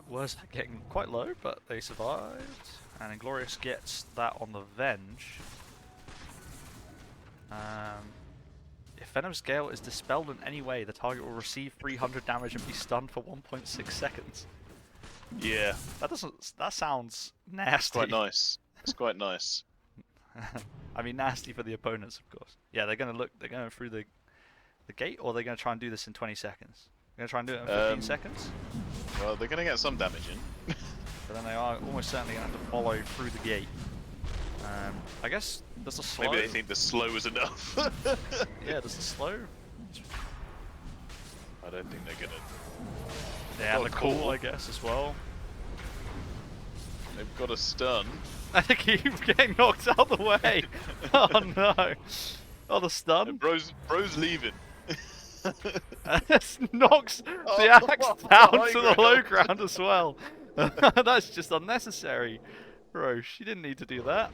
Was getting quite low, but they survived. And Inglorious gets that on the Venge. If Venom's Gale is dispelled in any way, the target will receive 300 damage and be stunned for 1.6 seconds. Yeah. That sounds nasty. Quite nice. It's quite nice. I mean, nasty for the opponents, of course. Yeah, they're going through the gate, or they're going to try and do this in 20 seconds. They're going to try and do it in 15 seconds. Well, they're going to get some damage in. But then they are almost certainly going to have to follow through the gate. I guess there's a slow. Maybe they think the slow is enough. Yeah, there's a slow. I don't think they're gonna. Yeah, and the call, I guess, as well. They've got a stun. I keep getting knocked out the way. Oh no! Oh, the stun. Bro's leaving. This knocks the axe down to the low ground as well. That's just unnecessary. Roche, you didn't need to do that.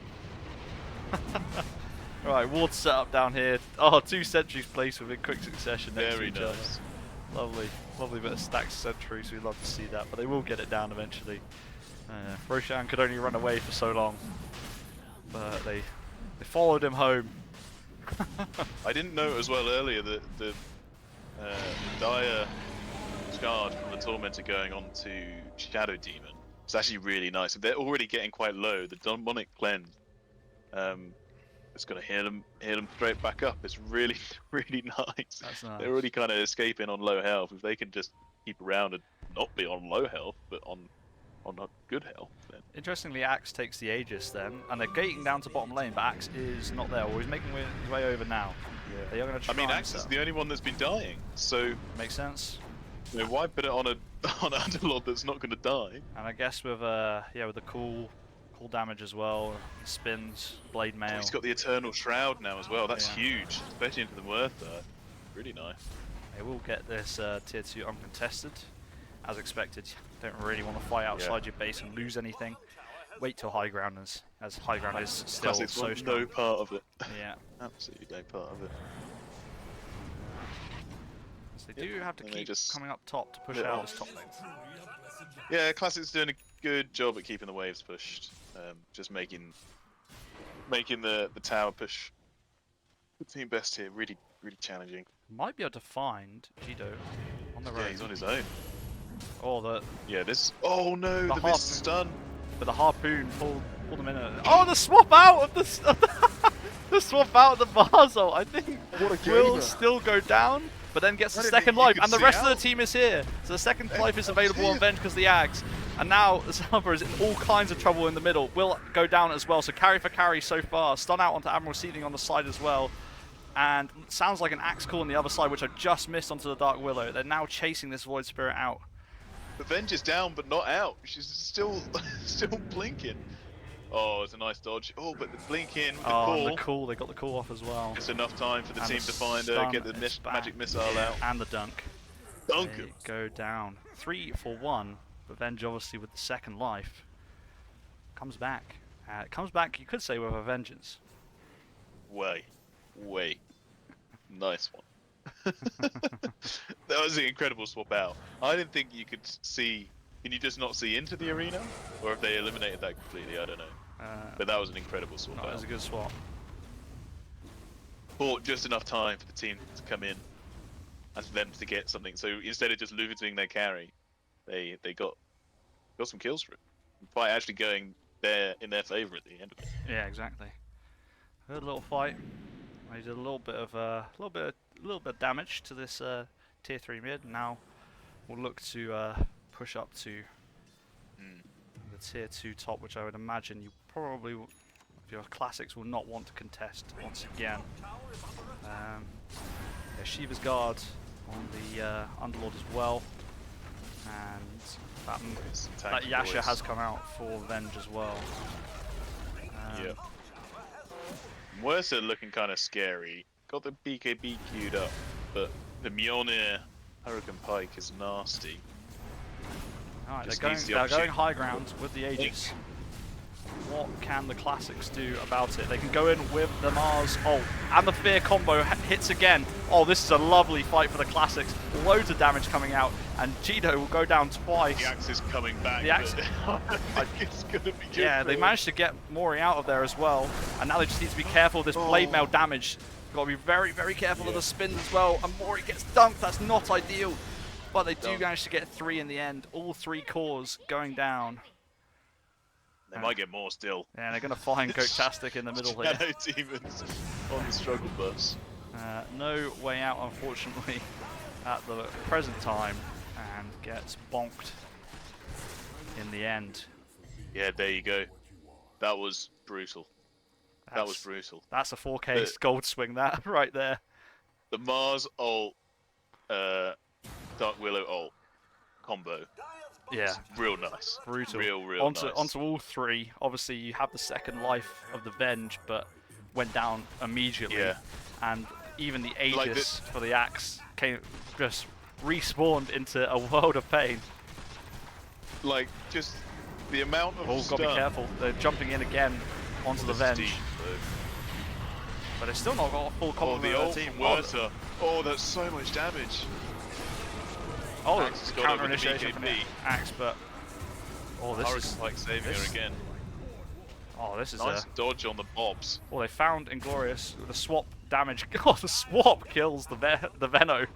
Right, ward set up down here. Oh, 2 sentries placed within quick succession next Very to each other. nice. Lovely, lovely bit of stacked sentries. We'd love to see that, but they will get it down eventually. Roshan could only run away for so long, but they followed him home. I didn't know as well earlier that the dire charge from the Tormentor going on to Shadow Demon. It's actually really nice. They're already getting quite low. The demonic cleanse, it's gonna heal them straight back up. It's really, really nice. That's nice. They're already kind of escaping on low health. If they can just keep around and not be on low health, but on a good health, then. Interestingly, Axe takes the Aegis then, and they're gating down to bottom lane, but Axe is not there, or he's making his way over now. Yeah. They are going to try. I mean, Axe is the only one that's been dying, so makes sense. why put it on an Underlord that's not going to die? And I guess with with the cool damage as well, spins, blade mail. Oh, he's got the Eternal Shroud now as well. That's Yeah. huge, especially into the Worth there. Really nice. They will get this tier 2 uncontested, as expected. Don't really want to fight outside your base and lose anything. Wait till high ground as high ground is still Classics so want strong. no part of it. Yeah. Absolutely no part of it. So they do have to and they keep just coming up top to push split out off. this top lane. Yeah, Classic's doing a good job at keeping the waves pushed. Just making the tower push. The team best here, really challenging. Might be able to find Jido on the road. Yeah, he's on his own. Or Yeah, this. Oh no, the harp- missed stun. but the harpoon pulled them in. Oh, the swap out of the. the swap out the Barzo. I think What a will gamer. still go down, but then gets the I didn't second think you life, could and the see rest of out. the team is here. So the second life is I available see on it. Venge because the Ags. And now the Summer is in all kinds of trouble in the middle. Will go down as well. So carry for carry so far. Stun out onto Admiral Seething on the side as well. And sounds like an axe call on the other side, which I just missed onto the Dark Willow. They're now chasing this Void Spirit out. The Venge is down, but not out. She's still blinking. Oh, it's a nice dodge. Oh, but the blinking, the Oh, call. and the call. They got the call off as well. Just enough time for the And team to find her, stun get the is back. magic missile Yeah, out. and the dunk. Dunk They 'em. go down. 3 for 1. But Venge obviously with the second life comes back. It comes back, you could say, with a vengeance. Way. Nice one. That was an incredible swap out. I didn't think you could see. Can you just not see into the arena? Or if they eliminated that completely, I don't know. But that was an incredible swap No, it out. was a good swap. Bought just enough time for the team to come in and for them to get something. So instead of just looting their carry, they got some kills for it. The fight actually going in their favour at the end of it. Yeah, exactly. Good little fight. They did a little bit of damage to this tier 3 mid. Now we'll look to push up to the tier 2 top, which I would imagine you probably, if your classics, will not want to contest once again. Yeah, Shiva's Guard on the Underlord as well, and that Yasha has come out for Venge as well. Yeah. Mercer looking kind of scary. Got the BKB queued up, but the Mjolnir Hurricane Pike is nasty. Alright, Just they're needs the going opportunity. high ground with the Aegis. What can the classics do about it? They can go in with the Mars ult, and the Fear combo hits again. Oh, this is a lovely fight for the classics. Loads of damage coming out, and Jido will go down twice. The axe is coming back. The axe- but I think it's gonna be good. Yeah, for they him. managed to get Mori out of there as well, and now they just need to be careful of this blade mail damage. Got to be very, very careful of the spins as well, and Mori gets dunked. That's not ideal, but they do manage to get 3 in the end. All 3 cores going down. They might get more still. Yeah, they're going to find Goatastic in the middle here. Shadow Demons on the struggle bus. No way out, unfortunately, at the present time, and gets bonked in the end. Yeah, there you go. That was brutal. That was brutal. That's a 4K gold swing, that right there. The Mars ult, Dark Willow ult combo. Yeah, Real nice. brutal. Real onto, nice. Onto all 3. Obviously, you have the second life of the Venge, but went down immediately. Yeah. And even the Like Aegis for the axe just respawned into a world of pain. Like, just the amount of Oh, stun. gotta be careful. They're jumping in again onto the This is Venge. deep, though. But they've still not got a full Oh, complement the of ult their team. from Werther. Oh, that's so much damage. Oh, Axe has got counter over the initiation from the BKB. axe, but oh, this Hurricane is Pike saving her again. oh, this is Nice dodge on the bobs. well, they found Inglorious with the swap damage. Oh, the swap kills the Veno.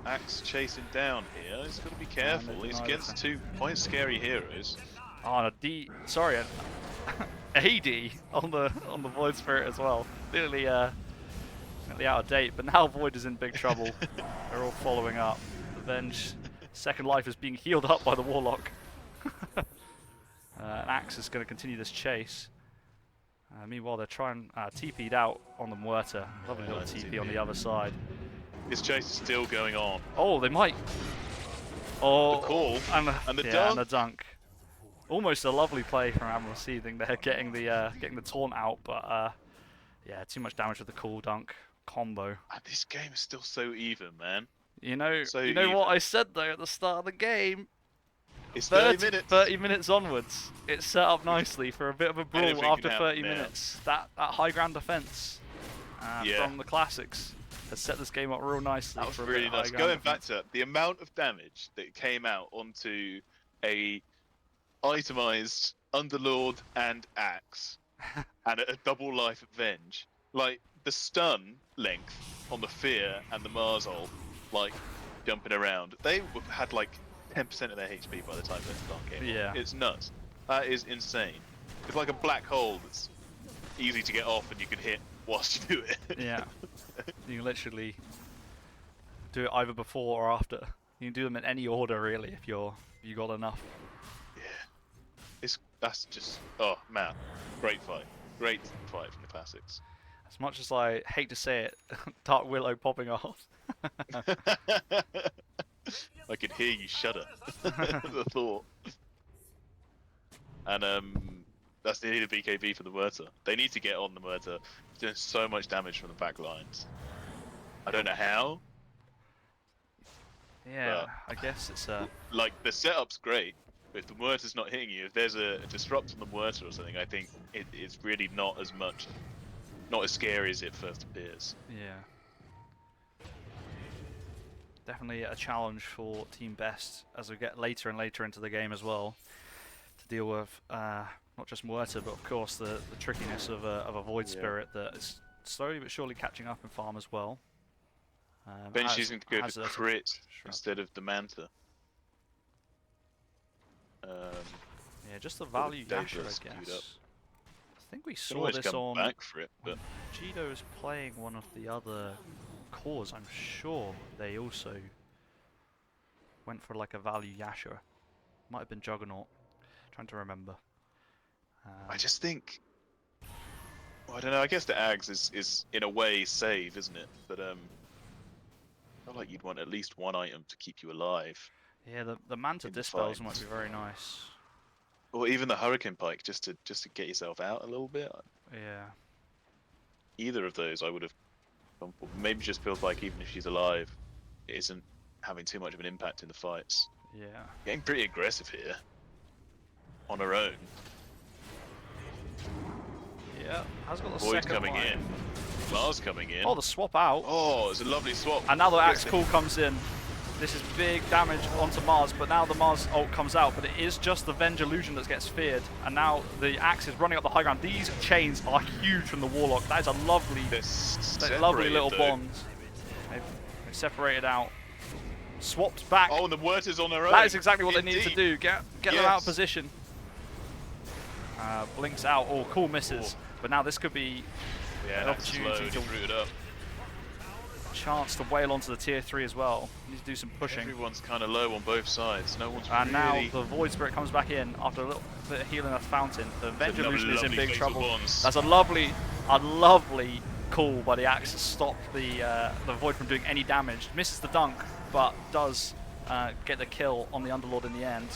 Axe chasing down here. He's got to be careful. they He's denied against it. 2 quite scary heroes. Oh, and a D. Sorry, an AD on the Void Spirit as well. Clearly, out of date. But now Void is in big trouble. They're all following up. The Venge second life is being healed up by the Warlock. And Axe is going to continue this chase. Meanwhile, they're trying TP'd out on the Muerta. Lovely little nice TP on TP. the other side. His chase is still going on. Oh, they might. Oh, The call and the and the dunk. dunk. Almost a lovely play from Admiral Seething there, getting the taunt out, but yeah, too much damage with the cool dunk combo. And this game is still so even, man. You know, So you know what even. I said though at the start of the game. It's 30 minutes. 30 minutes onwards, it's set up nicely for a bit of a brawl Anything after can 30 happen now. minutes. That high ground defense Yeah. from the classics has set this game up real nicely. That was for a bit really of high nice. ground Going back defense. to the amount of damage that came out onto a itemized Underlord and Axe and a double life Venge. Like, the stun length on the Fear and the Mars ult, like, jumping around, they had like 10% of their HP by the time that stun came on. Yeah. It's nuts. That is insane. It's like a black hole that's easy to get off, and you can hit whilst you do it. Yeah. You can literally do it either before or after. You can do them in any order really if you got enough. Yeah. That's just man, great fight from the classics. As much as I hate to say it, Dark Willow popping off. I could hear you shudder. The thought. And that's the BKB for the Murta. They need to get on the Murta. It's doing so much damage from the back lines. I don't know how. Yeah, I guess it's like the setup's great, but if the Murta's not hitting you, if there's a disrupt on the Murta or something, I think it's really not as scary as it first appears. yeah. Definitely a challenge for Team Best as we get later and later into the game as well to deal with not just Muerta, but of course the trickiness of a Void Spirit that is slowly but surely catching up in farm as well. Ben's using to go for crit instead of the Manta. Yeah, just the value Yasha, I guess. I think we saw this on back for it, but Jido is playing one of the other cores. I'm sure they also went for like a value Yasha. Might have been Juggernaut. Trying to remember. I just think, well, I don't know. I guess the Ags is in a way save, isn't it? But I feel like you'd want at least one item to keep you alive. Yeah, the Manta Dispels might be very nice. Or even the Hurricane Pike, just to get yourself out a little bit. Yeah. Either of those, I would have. Maybe just feels like even if she's alive, it isn't having too much of an impact in the fights. Yeah. Getting pretty aggressive here. On her own. Yeah. Has got the Void second coming line. in. Mars coming in. Oh, the swap out. Oh, it's a lovely swap. And now the Axe Call comes in. This is big damage onto Mars, but now the Mars ult comes out, but it is just the Venge Illusion that gets feared. And now the Axe is running up the high ground. These chains are huge from the Warlock. That is a lovely little bond. They've separated out. Swapped back. Oh, and the Wurt is on her own. That is exactly what they need to do. Get them out of position. Blinks out. Oh, cool misses. But now this could be an opportunity to root it up. Chance to wail onto the tier 3 as well. Need to do some pushing. Everyone's kind of low on both sides. No one's and really... now the Void Spirit comes back in after a little bit of healing at Fountain. The Venge Illusion is in big trouble. That's a lovely call by the Axe to stop the Void from doing any damage. Misses the dunk, but does get the kill on the Underlord in the end.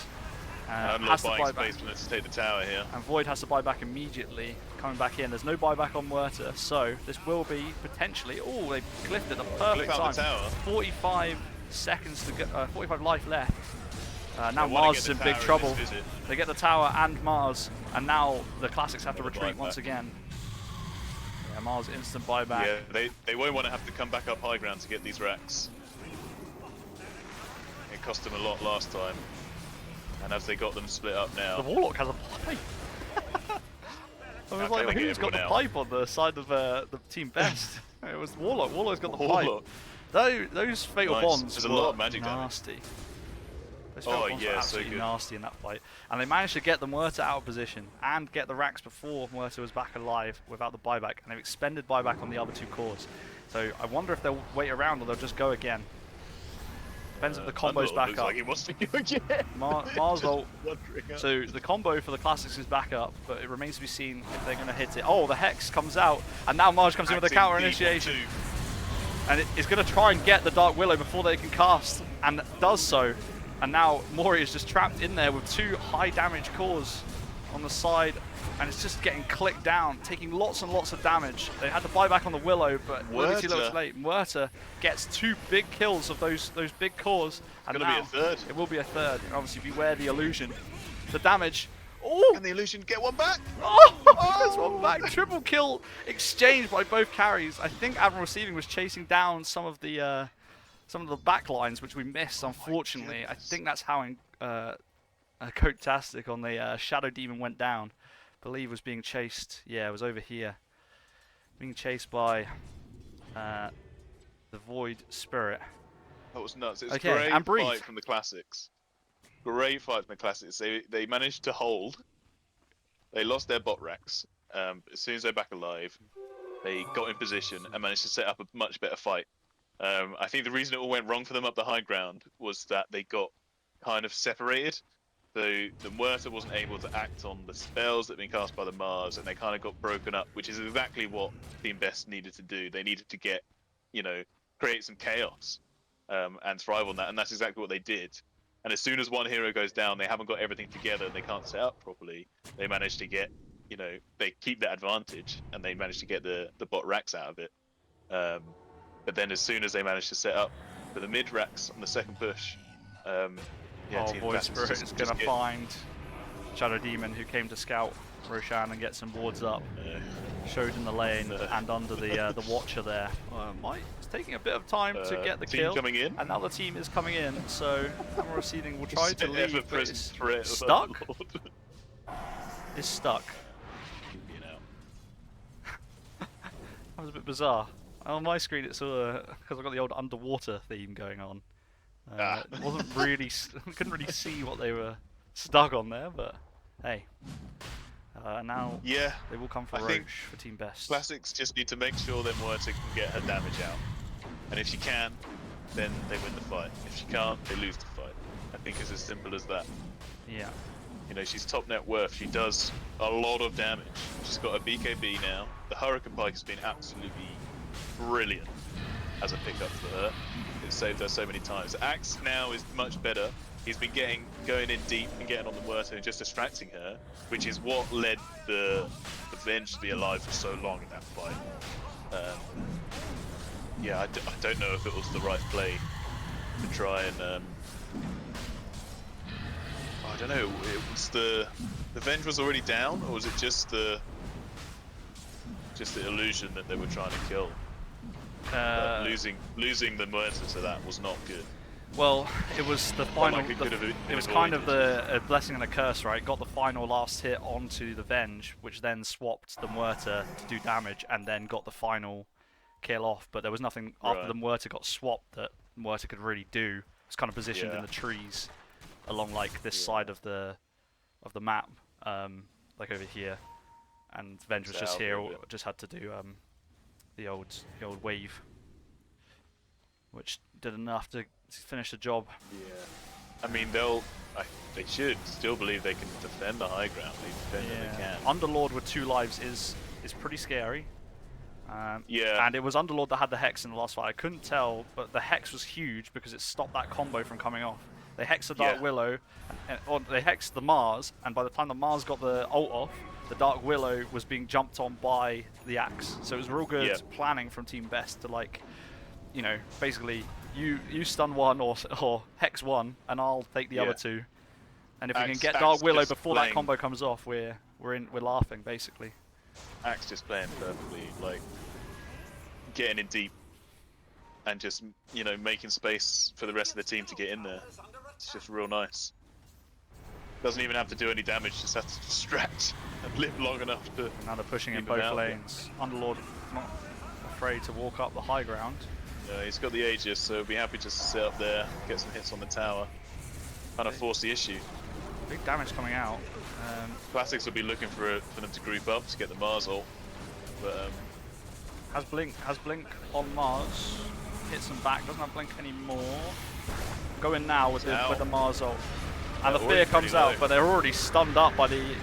Has to buy back. Let's take the tower here. And Void has to buy back immediately, coming back in. There's no buyback on Muerta, so this will be potentially. Oh, they clipped it the perfect time. 45 seconds to go. 45 life left. Now Mars is in big trouble. They get the tower and Mars, and now the Classics have to retreat once again. Yeah, Mars instant buyback. Yeah, they won't want to have to come back up high ground to get these racks. It cost them a lot last time. And as they got them split up now... The Warlock has a pipe! I was like, who's got the pipe on the side of the Team Best? It was Warlock. Warlock's got the pipe. Those Fatal Bonds There's a lot of magic nasty. damage. Those Fatal Bonds were absolutely nasty in that fight. And they managed to get the Muerta out of position and get the racks before Muerta was back alive without the buyback. And they've expended buyback on the other two cores. So I wonder if they'll wait around or they'll just go again. Depends if the combo's back up. Like he wants to go again. Mars ult. So the combo for the Classics is back up, but it remains to be seen if they're going to hit it. Oh, the Hex comes out, and now Mars comes in with a counter initiation. And it's going to try and get the Dark Willow before they can cast, and does so. And now Mori is just trapped in there with two high damage cores on the side, and it's just getting clicked down, taking lots and lots of damage. They had to buy back on the Willow, but a little too late. Muerta gets two big kills of those big cores, and it's gonna be a third. It will be a third. And obviously, beware the illusion. The damage. Oh! Can the illusion get one back? Oh! Gets one back. Triple kill exchanged by both carries. I think Admiral Receiving was chasing down some of the back lines, which we missed, unfortunately. I think that's how Cotastic on the Shadow Demon went down. I believe was being chased. Yeah, it was over here. Being chased by the Void Spirit. That was nuts. It was a great fight from the Classics. Great fight from the Classics. They managed to hold. They lost their bot racks. As soon as they're back alive, they got in position and managed to set up a much better fight. I think the reason it all went wrong for them up the high ground was that they got kind of separated. So the Muerta wasn't able to act on the spells that had been cast by the Mars, and they kind of got broken up, which is exactly what Team Best needed to do. They needed to get, create some chaos and thrive on that, and that's exactly what they did. And as soon as one hero goes down, they haven't got everything together, and they can't set up properly. They manage to get, they keep that advantage, and they manage to get the bot racks out of it. But then as soon as they manage to set up for the mid racks on the second push, Team Void Best Spirit is going to find Shadow Demon, who came to scout Roshan and get some wards up. Showed in the lane and under the Watcher there. It's taking a bit of time to get the kill. Coming in. And now the team is coming in, so Camera Seeding will try to leave, but it's stuck? It's stuck. That was a bit bizarre. On my screen it's because I've got the old underwater theme going on. It wasn't really, couldn't really see what they were stuck on there, but hey. Now they will come for Roche for Team Best. Classics just need to make sure that Muerta can get her damage out. And if she can, then they win the fight. If she can't, they lose the fight. I think it's as simple as that. Yeah. She's top net worth. She does a lot of damage. She's got a BKB now. The Hurricane Pike has been absolutely brilliant as a pickup for her. It's saved her so many times. Axe now is much better. He's been going in deep and getting on the Muerta and just distracting her, which is what led the Venge to be alive for so long in that fight. I don't know if it was the right play to try and. I don't know. It was the Venge was already down, or was it just the illusion that they were trying to kill? Losing the Muerta to that was not good. Well, it was the final. It was kind of a blessing and a curse, right? Got the final last hit onto the Venge, which then swapped the Muerta to do damage, and then got the final kill off. But there was nothing after the Muerta got swapped that Muerta could really do. It was kind of positioned in the trees, along like this side of the map, like over here, and Venge was just here. Just had to do the old wave, which did enough to finish the job. Yeah, I mean they should still believe they can defend the high ground. They defend when they can. Underlord with 2 lives is pretty scary. Yeah. And it was Underlord that had the Hex in the last fight. I couldn't tell, but the Hex was huge because it stopped that combo from coming off. They hexed the Dark Willow, or they hexed the Mars, and by the time the Mars got the ult off, the Dark Willow was being jumped on by the Axe. So it was real good planning from Team Best to basically you stun one or hex one, and I'll take the other 2. And if we can get Dark Willow before that combo comes off, we're laughing basically. Axe just playing perfectly, like getting in deep and just making space for the rest of the team to get in there. It's just real nice. Doesn't even have to do any damage, just has to distract and live long enough to. Now they're pushing in both lanes. Underlord not afraid to walk up the high ground. He's got the Aegis, so he'll be happy just to sit up there, get some hits on the tower, kind of force the issue. Big damage coming out. Classics will be looking for them to group up to get the Mars ult, but has Blink on Mars. Hits them back. Doesn't have Blink anymore. Going now with the Mars ult. And the fear comes out, but they're already stunned up by the.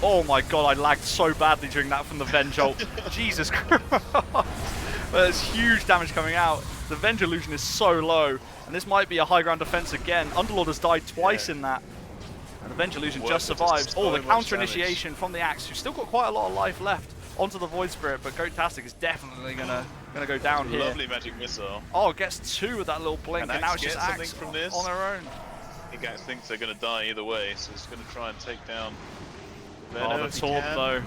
Oh my god! I lagged so badly during that from the Venge ult. Jesus Christ! There's huge damage coming out. The Venge illusion is so low, and this might be a high ground defense again. Underlord has died twice in that, and the Venge illusion just survived. Oh, the counter initiation from the Axe, who's still got quite a lot of life left, onto the Void Spirit, but Goat-tastic is definitely gonna go down here. Lovely magic missile. Oh, gets 2 with that little blink, and now it's just Axe from this on her own. I think Axe thinks they're gonna die either way, so he's gonna try and take down. The taunt though.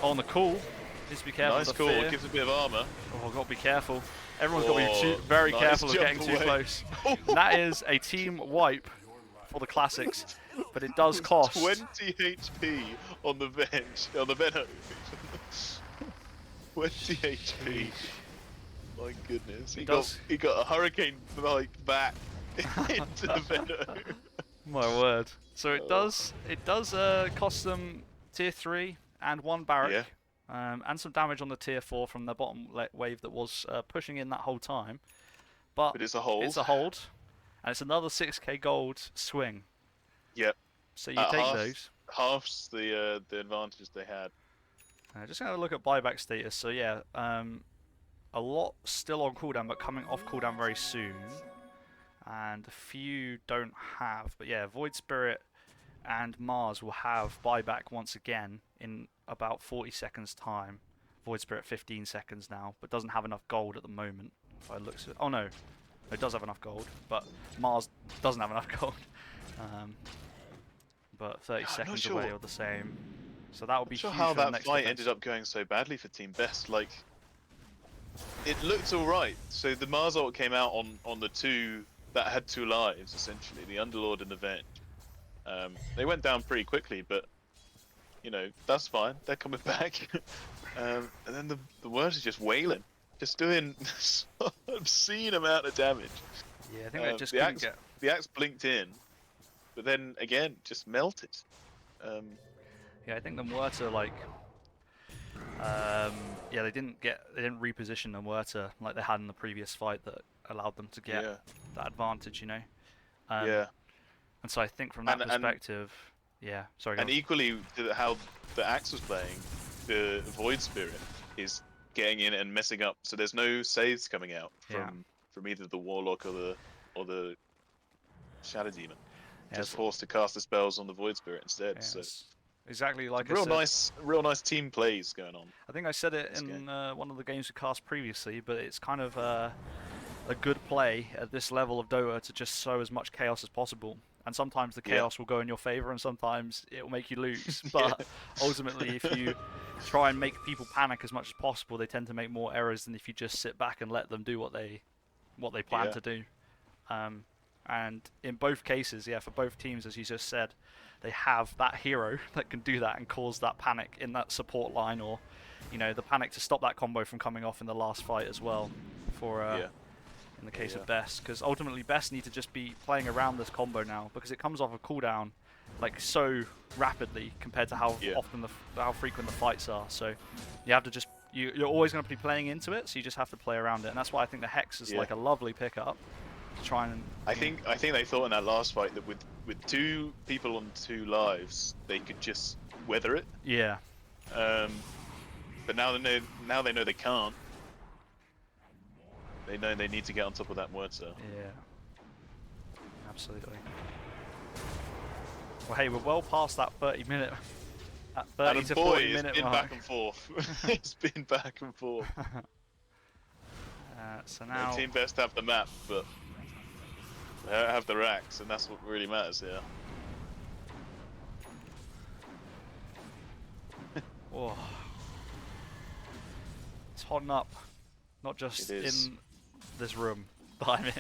On the cool. Just be careful. Nice call. It gives a bit of armor. Oh, got to be careful. Everyone's got to be very careful of getting too close. And that is a team wipe for the Classics, but it does cost 20 HP on the Venge, on the Venom. 20 HP. My goodness. He got a Hurricane back into the Venom. My word. So it does cost them tier 3. and one barrack, and some damage on the tier 4 from the bottom wave that was pushing in that whole time. But it's a hold. It's a hold, and it's another 6k gold swing. Yep. So you take those. Halves the advantage they had. Just gonna look at buyback status. So yeah, a lot still on cooldown, but coming off cooldown very soon. And a few don't have, but yeah, Void Spirit and Mars will have buyback once again in about 40 seconds time. Void Spirit 15 seconds now, but doesn't have enough gold at the moment. If I look at, oh no, it does have enough gold, but Mars doesn't have enough gold. But 30 seconds away or the same. So that would be huge how for the that next fight defense. ended up going so badly for Team Best. Like, it looked alright. So the Mars ult came out on the two that had 2 lives, essentially, the Underlord and the Venge. They went down pretty quickly, but you know, that's fine. They're coming back. And then the worst is just wailing, just doing obscene amount of damage. Yeah, I think they just couldn't get. The axe blinked in, but then again just melted. Yeah, I think the Muerta like. Yeah, they didn't reposition the Muerta like they had in the previous fight that allowed them to get that advantage, you know. Yeah. And so I think from that perspective, yeah. Sorry. And equally to how the axe was playing, the Void Spirit is getting in and messing up. So there's no saves coming out from either the Warlock or the Shadow Demon. Just forced to cast the spells on the Void Spirit instead. Yeah, so exactly like real nice team plays going on. I think I said it in one of the games we cast previously, but it's kind of a good play at this level of Dota to just sow as much chaos as possible. And sometimes the chaos will go in your favor, and sometimes it will make you lose. But ultimately, if you try and make people panic as much as possible, they tend to make more errors than if you just sit back and let them do what they plan to do. And in both cases, for both teams, as you just said, they have that hero that can do that and cause that panic in that support line, or the panic to stop that combo from coming off in the last fight as well. In the case of Best, because ultimately Best need to just be playing around this combo now, because it comes off a cooldown like so rapidly compared to how how frequent the fights are. So you have to just you're always going to be playing into it, so you just have to play around it, and that's why I think the Hex is like a lovely pickup to try and. I think they thought in that last fight that with 2 people on 2 lives they could just weather it. Yeah. But now they know they can't. They know they need to get on top of that Muerta. Yeah. Absolutely. Well, hey, we're well past that 30-minute. At 30 to 40 minute it's been mark. back and forth. It's been back and forth. So now. Team Best have the map, but they don't have the racks, and that's what really matters here. Oh. It's hotting up. Not just in this room that I'm in.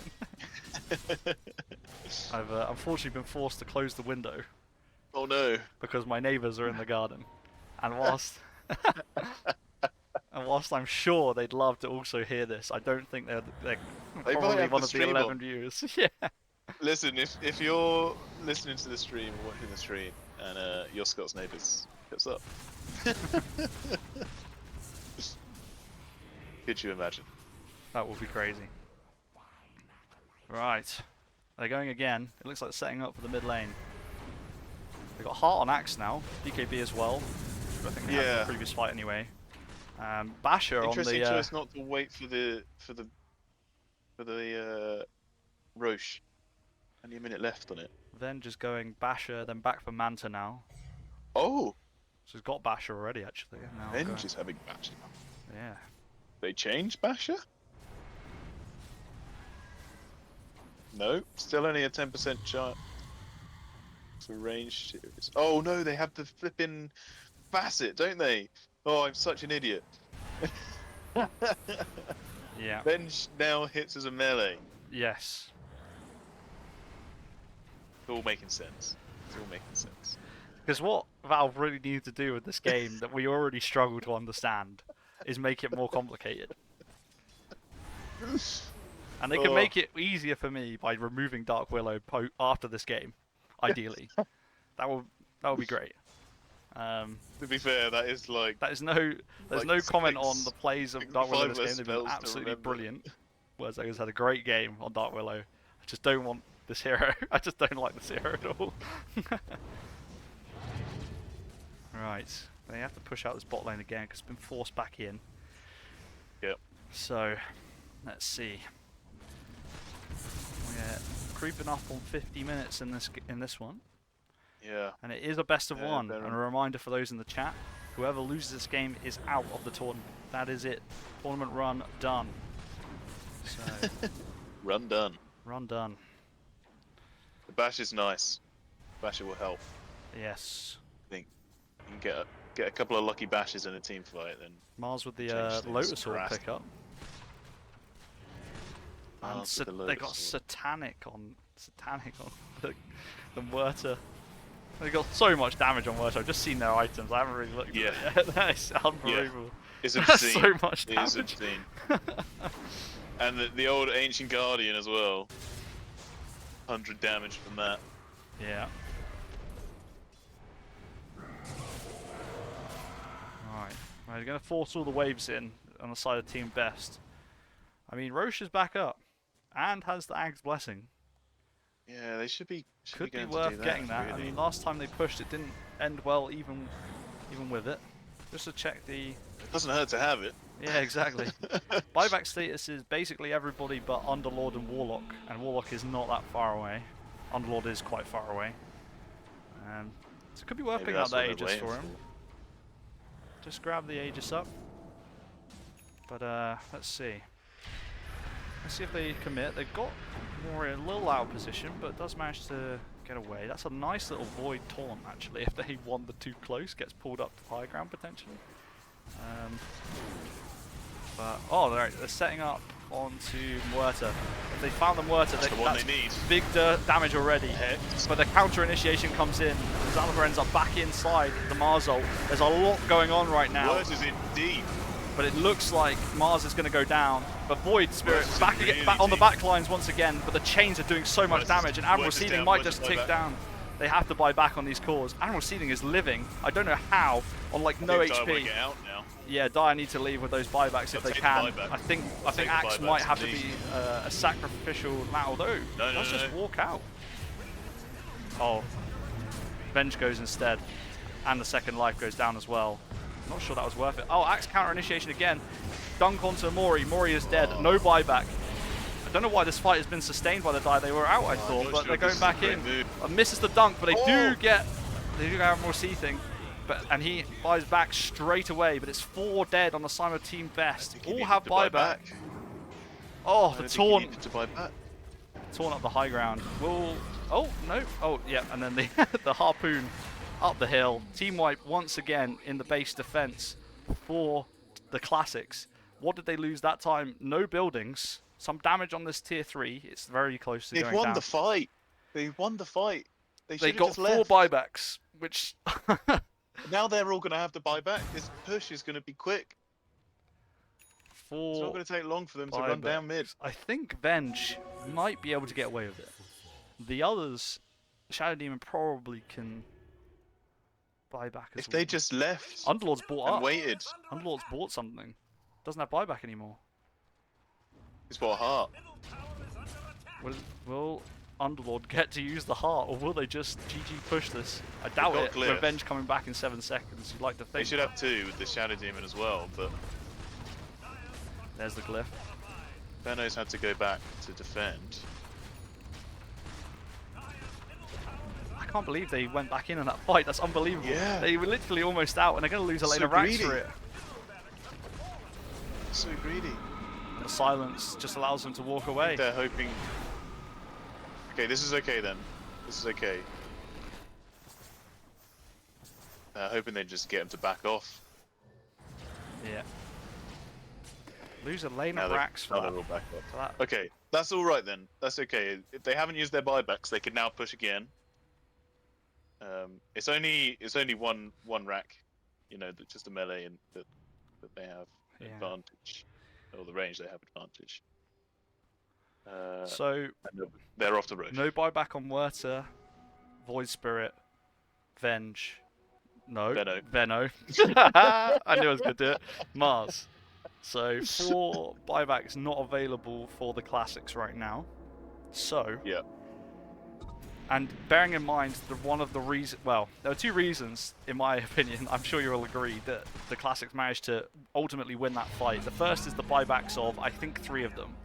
I've unfortunately been forced to close the window. Oh no! Because my neighbours are in the garden, and whilst I'm sure they'd love to also hear this, I don't think they're probably one of the 11 viewers. Yeah. Listen, if you're listening to the stream or watching the stream, and you're Scott's neighbours, what's up? Could you imagine? That would be crazy. Right. They're going again. It looks like setting up for the mid lane. They've got Heart on Axe now. BKB as well. I think they had in the previous fight anyway. Basher on the... Interesting choice not to wait for the Roche. Only a minute left on it. Then just going Basher, then back for Manta now. Oh! So he's got Basher already, actually. Now Venge is having Basher. Yeah. They changed Basher? No, still only a 10% chance for range. Oh no, they have the flipping facet, don't they? Oh, I'm such an idiot. Yeah. Venge now hits as a melee. Yes. It's all making sense. It's all making sense. Because what Valve really need to do with this game that we already struggle to understand is make it more complicated. And they can make it easier for me by removing Dark Willow after this game, ideally. That would be great. To be fair, that is like That is no, there's like no comment on six- the plays of six Dark Willow five this game. less They've been spells to absolutely remember. brilliant. Wurzager's had a great game on Dark Willow. I just don't want this hero. I just don't like this hero at all. Right, they have to push out this bot lane again because it's been forced back in. Yep. So, let's see. We're creeping up on 50 minutes in this one. Yeah. And it is a best of Yeah, one. they're And a reminder for those in the chat, whoever loses this game is out of the tournament. That is it. Tournament run done. So, Run done. run done. The bash is nice. Basher will help. Yes. I think you can get a couple of lucky bashes in a team fight, then Mars with Change the things Lotus Orb drastically. pickup. And Mars with the they got Lotus Orb. satanic on the Muerta. They got so much damage on Muerta. I've just seen their items. I haven't really looked Yeah. at it yet. That is unbelievable. It's That's obscene. so much It is damage. obscene. And the old Ancient Guardian as well. 100 damage from that. Yeah. Alright. Well, they're going to force all the waves in on the side of Team Best. I mean, Roche is back up and has the Ag's Blessing. Yeah, they should be. Could be going to worth do that, getting that. I really. mean, last time they pushed, it didn't end well even with it. Just to check the... Doesn't hurt to have it. Yeah, exactly. Buyback status is basically everybody but Underlord and Warlock, and Warlock is not that far away. Underlord is quite far away. So it could be worth Maybe picking up that's that what they're Aegis waiting for him. Just grab the Aegis up. But let's see. Let's see if they commit. They've got Moria a little out of position, but does manage to get away. That's a nice little void taunt, actually. If they wander too close, gets pulled up to high ground potentially. But oh, they're setting up onto Muerta. If they found the Muerta, That's the one they need. big damage already. But the counter initiation comes in. Zalazar ends up back inside the Mars ult. There's a lot going on right now. Word is in deep. But it looks like Mars is going to go down. But Void Spirit Word is back, really back on the deep. back lines once again. But the chains are doing so much Word is- damage, and Admiral Word is Seething down, might Word just is tick back. down. They have to buy back on these cores. Admiral Seething is living. I don't know how on like no I think Dire wanna HP. get out now. Yeah, Dire need to leave with those buybacks if They'll they take the can. buyback. I think take the Axe buybacks might have to indeed. be a sacrificial now. Although No, let's no, just no. walk out. Oh, Venge goes instead, and the second life goes down as well. Not sure that was worth it. Oh, Axe counter initiation again. Dunk onto Mori. Mori is dead. Oh. No buyback. I don't know why this fight has been sustained by the die. They were out, I thought, not but sure. they're This going is a back great in. move. Misses the dunk, but they Oh. do have more seething. And he buys back straight away, but it's 4 dead on the side of Team Best. I think he All needed have to buy buyback. back. Oh, I the don't think he taunt. needed to buy back. Torn up the high ground. Will oh no. Oh yeah, and then the the harpoon up the hill. Team Wipe once again in the base defense for the classics. What did they lose that time? No buildings. Some damage on this tier 3. It's very close to They've going won down. the fight. They won the fight. They They should have got just 4 left. buybacks, which Now they're all going to have to buy back. This push is going to be quick. It's not 4 going to take long for them to run down mid. buybacks. I think Venge might be able to get away with it. The others, Shadow Demon probably can buy back as If well. they just left Underlord's bought and up. waited, Underlord's bought something. Doesn't have buyback anymore. it's what heart. Will Underlord get to use the heart, or will they just GG push this? I doubt got it. Glyph. Revenge coming back in 7 seconds. You'd like to They think. should have 2 with the Shadow Demon as well, but There's the glyph. Benos had to go back to defend. I can't believe they went back in that fight. That's unbelievable. Yeah. They were literally almost out, and they're going to lose a lane So of racks greedy. for it. So greedy. The silence just allows them to walk away. They're hoping. Okay, this is okay then. This is okay. Hoping they just get him to back off. Yeah. Lose a lane Now of they're, racks for now that. they're all back off. For that. Okay, that's all right then. That's okay. If they haven't used their buybacks, they can now push again. It's only one rack, you know, just a melee and that they have Yeah. advantage, or the range they have advantage. So, And they're off the road. no buyback on Werter, Void Spirit, Venge. No, Venno. Venno. I knew I was going to do it. Mars. So 4 buybacks not available for the classics right now. So, Yeah. and bearing in mind that one of the reasons, well, there are 2 reasons, in my opinion, I'm sure you'll agree, that the classics managed to ultimately win that fight. The first is the buybacks of, I think, 3 of them.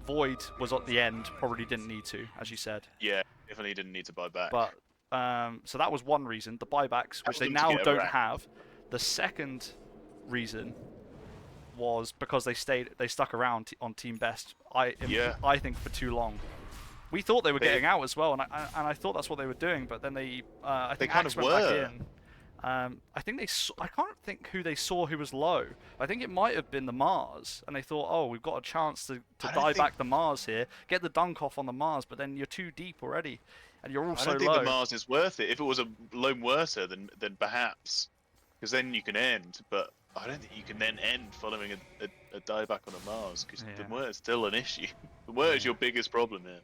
Void was at the end, probably didn't need to, as you said. Yeah, definitely didn't need to buy back. But so that was one reason, the buybacks, which they them to now get a don't rack. have. The second reason was because they stuck around on Team Best. I think for too long. We thought they were getting out as well, and I thought that's what they were doing. But then I think kind Axe of went back were. in. I think I can't think who they saw who was low. I think it might have been the Mars, and they thought, oh, we've got a chance to die back the Mars here, get the dunk off on the Mars, but then you're too deep already, and you're also I don't think low. the Mars is worth it. If it was a lone Werter, then perhaps, because then you can end. But I don't think you can then end following a dieback on a Mars, because the Werter is still an issue. The Werter is your biggest problem here.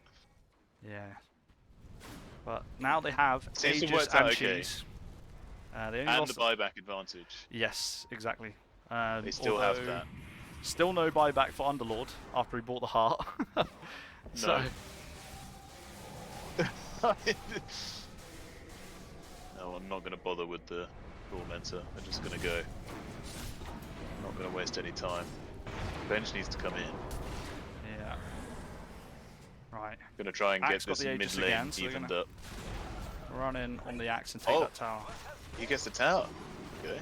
Yeah. But now they have Seems to Aegis work and out okay. Cheese. They only And lost the buyback advantage. Yes, exactly. They still have that. Still no buyback for Underlord after he bought the heart. So, no, I'm not going to bother with the Tormentor. I'm just going to go. I'm not going to waste any time. Bench needs to come in. yeah. Right. I'm going to try and Axe get got this the mid Aegis lane again, so they're evened gonna up. Run in on the Axe and take that tower. He gets the tower. Okay.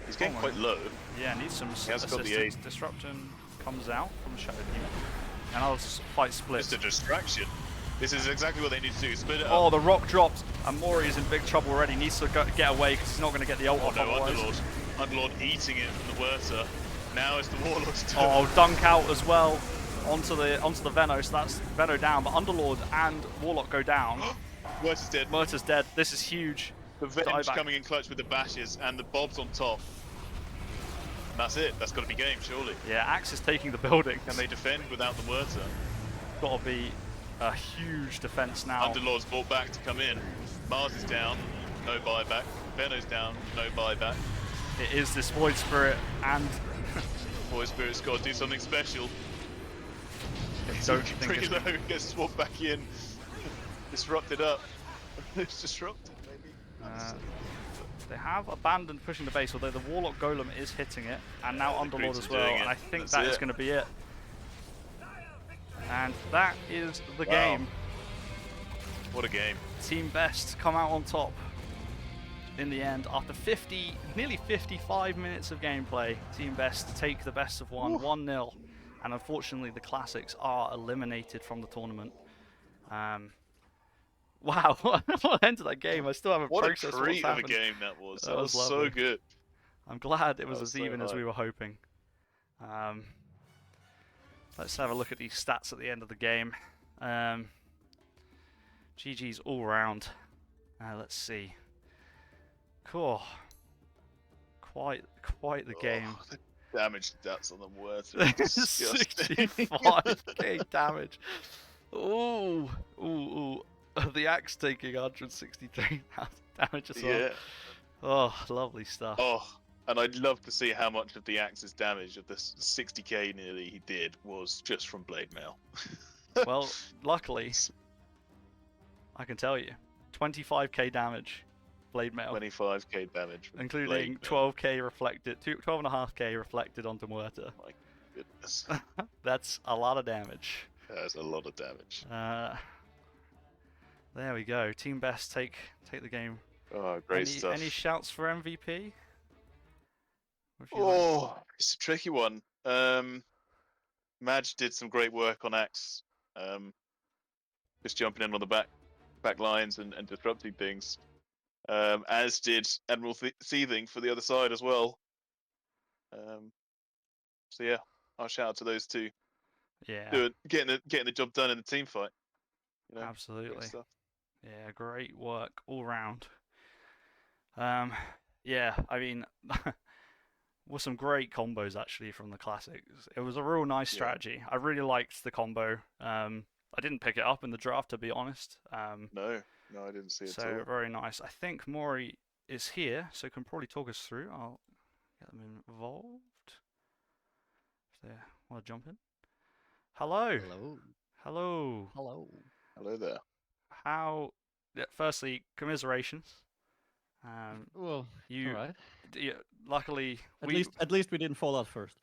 He's getting quite low. Yeah, needs some has got the assistance. Disruption comes out from the Shadow Demon. And I'll fight split. Just a distraction. This is exactly what they need to do. Split it up. Oh, the rock dropped, and Mori is in big trouble already. Needs to get away because he's not going to get the ult off No, otherwise. Underlord eating it from the Werter. Now it's the Warlord's turn. Oh, dunk out as well onto the Venno, so that's Venno down. But Underlord and Warlock go down. Werter's dead. Murta's dead. This is huge. The Venge coming in clutch with the bashes and the bobs on top. And that's it. That's got to be game, surely. Yeah, Axe is taking the building. Can they defend without the Werter? Got to be a huge defense now. Underlord's brought back to come in. Mars is down, no buyback. Venno's down, no buyback. It is this Void Spirit and Void Spirit's got to do something special. don't think Pretty it's low, gets swapped back in. Disrupted up. It's disrupted, maybe. They have abandoned pushing the base, although the Warlock Golem is hitting it, and now Underlord as well, and I think that is going to be it. And that is the game. What a game. Team Best come out on top in the end after nearly 55 minutes of gameplay. Team Best take the best of 1-0, and unfortunately the Classics are eliminated from the tournament. Wow, what end to that game? I still haven't processed what's happened. What a treat of a game that was. That was lovely. so good. I'm glad it was as even as we were hoping. Let's have a look at these stats at the end of the game. GG's all round. Let's see. Cool. Quite the game. The damage stats on them were disgusting. 65k damage. Ooh. The Axe taking 163,000 damage as well. Yeah. Oh, lovely stuff. Oh, and I'd love to see how much of the Axe's damage of the 60k nearly he did was just from blade mail. Well, luckily, I can tell you, 25k damage, blade mail. 25k damage, including 12k reflected, 12.5k reflected onto Muerta. My goodness, that's a lot of damage. That's a lot of damage. There we go. Team Best take the game. Oh, great stuff. Any shouts for MVP? Oh, it's a tricky one. Madge did some great work on Axe. Just jumping in on the back lines and disrupting things. As did Admiral Seething for the other side as well. So yeah, I'll shout out to those two. Yeah. Getting the job done in the team fight. You know, absolutely. Yeah, great work all round. Yeah, I mean, were some great combos actually from the Classics. It was a real nice strategy. I really liked the combo. I didn't pick it up in the draft, to be honest. No, I didn't see it. So very nice. I think Mori is here, so can probably talk us through. I'll get them involved. If they want to jump in. Hello. Hello. Hello. Hello. Hello there. How? Yeah, firstly, commiserations. Well, You, all right. yeah, luckily At least we didn't fall out first.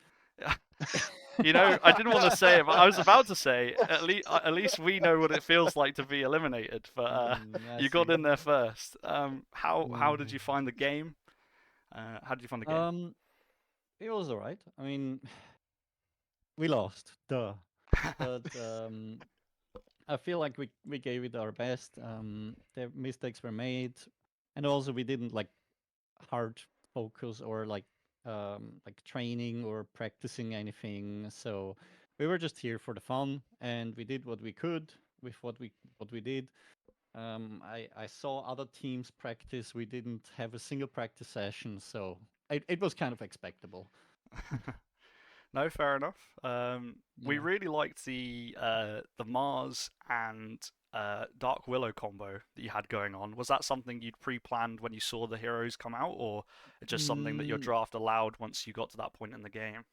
You know, I didn't want to say it, but I was about to say at least we know what it feels like to be eliminated. But I you got see. in there first. How did Yeah. you find the game? How did you find the game? It was all right. I mean, we lost, duh. But I feel like we gave it our best. The mistakes were made, and also we didn't like hard focus or like training or practicing anything. So we were just here for the fun, and we did what we could with what we did. I saw other teams practice. We didn't have a single practice session, so it was kind of expectable. No, fair enough. We Yeah. really liked the Mars and Dark Willow combo that you had going on. Was that something you'd pre-planned when you saw the heroes come out, or just something that your Mm, draft allowed once you got to that point in the game?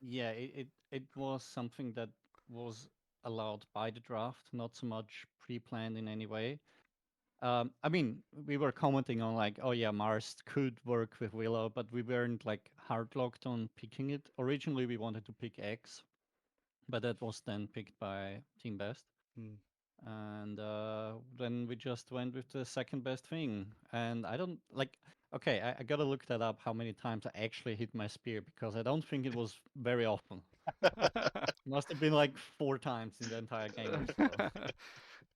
yeah, it was something that was allowed by the draft, not so much pre-planned in any way. I mean, we were commenting on like, oh yeah, Mars could work with Willow, but we weren't like hard locked on picking it. Originally, we wanted to pick X, but that was then picked by Team Best. Hmm. And then we just went with the second best thing. And I don't like. Okay, I gotta look that up. How many times I actually hit my spear because I don't think it was very often. Must have been like 4 times in the entire game or so.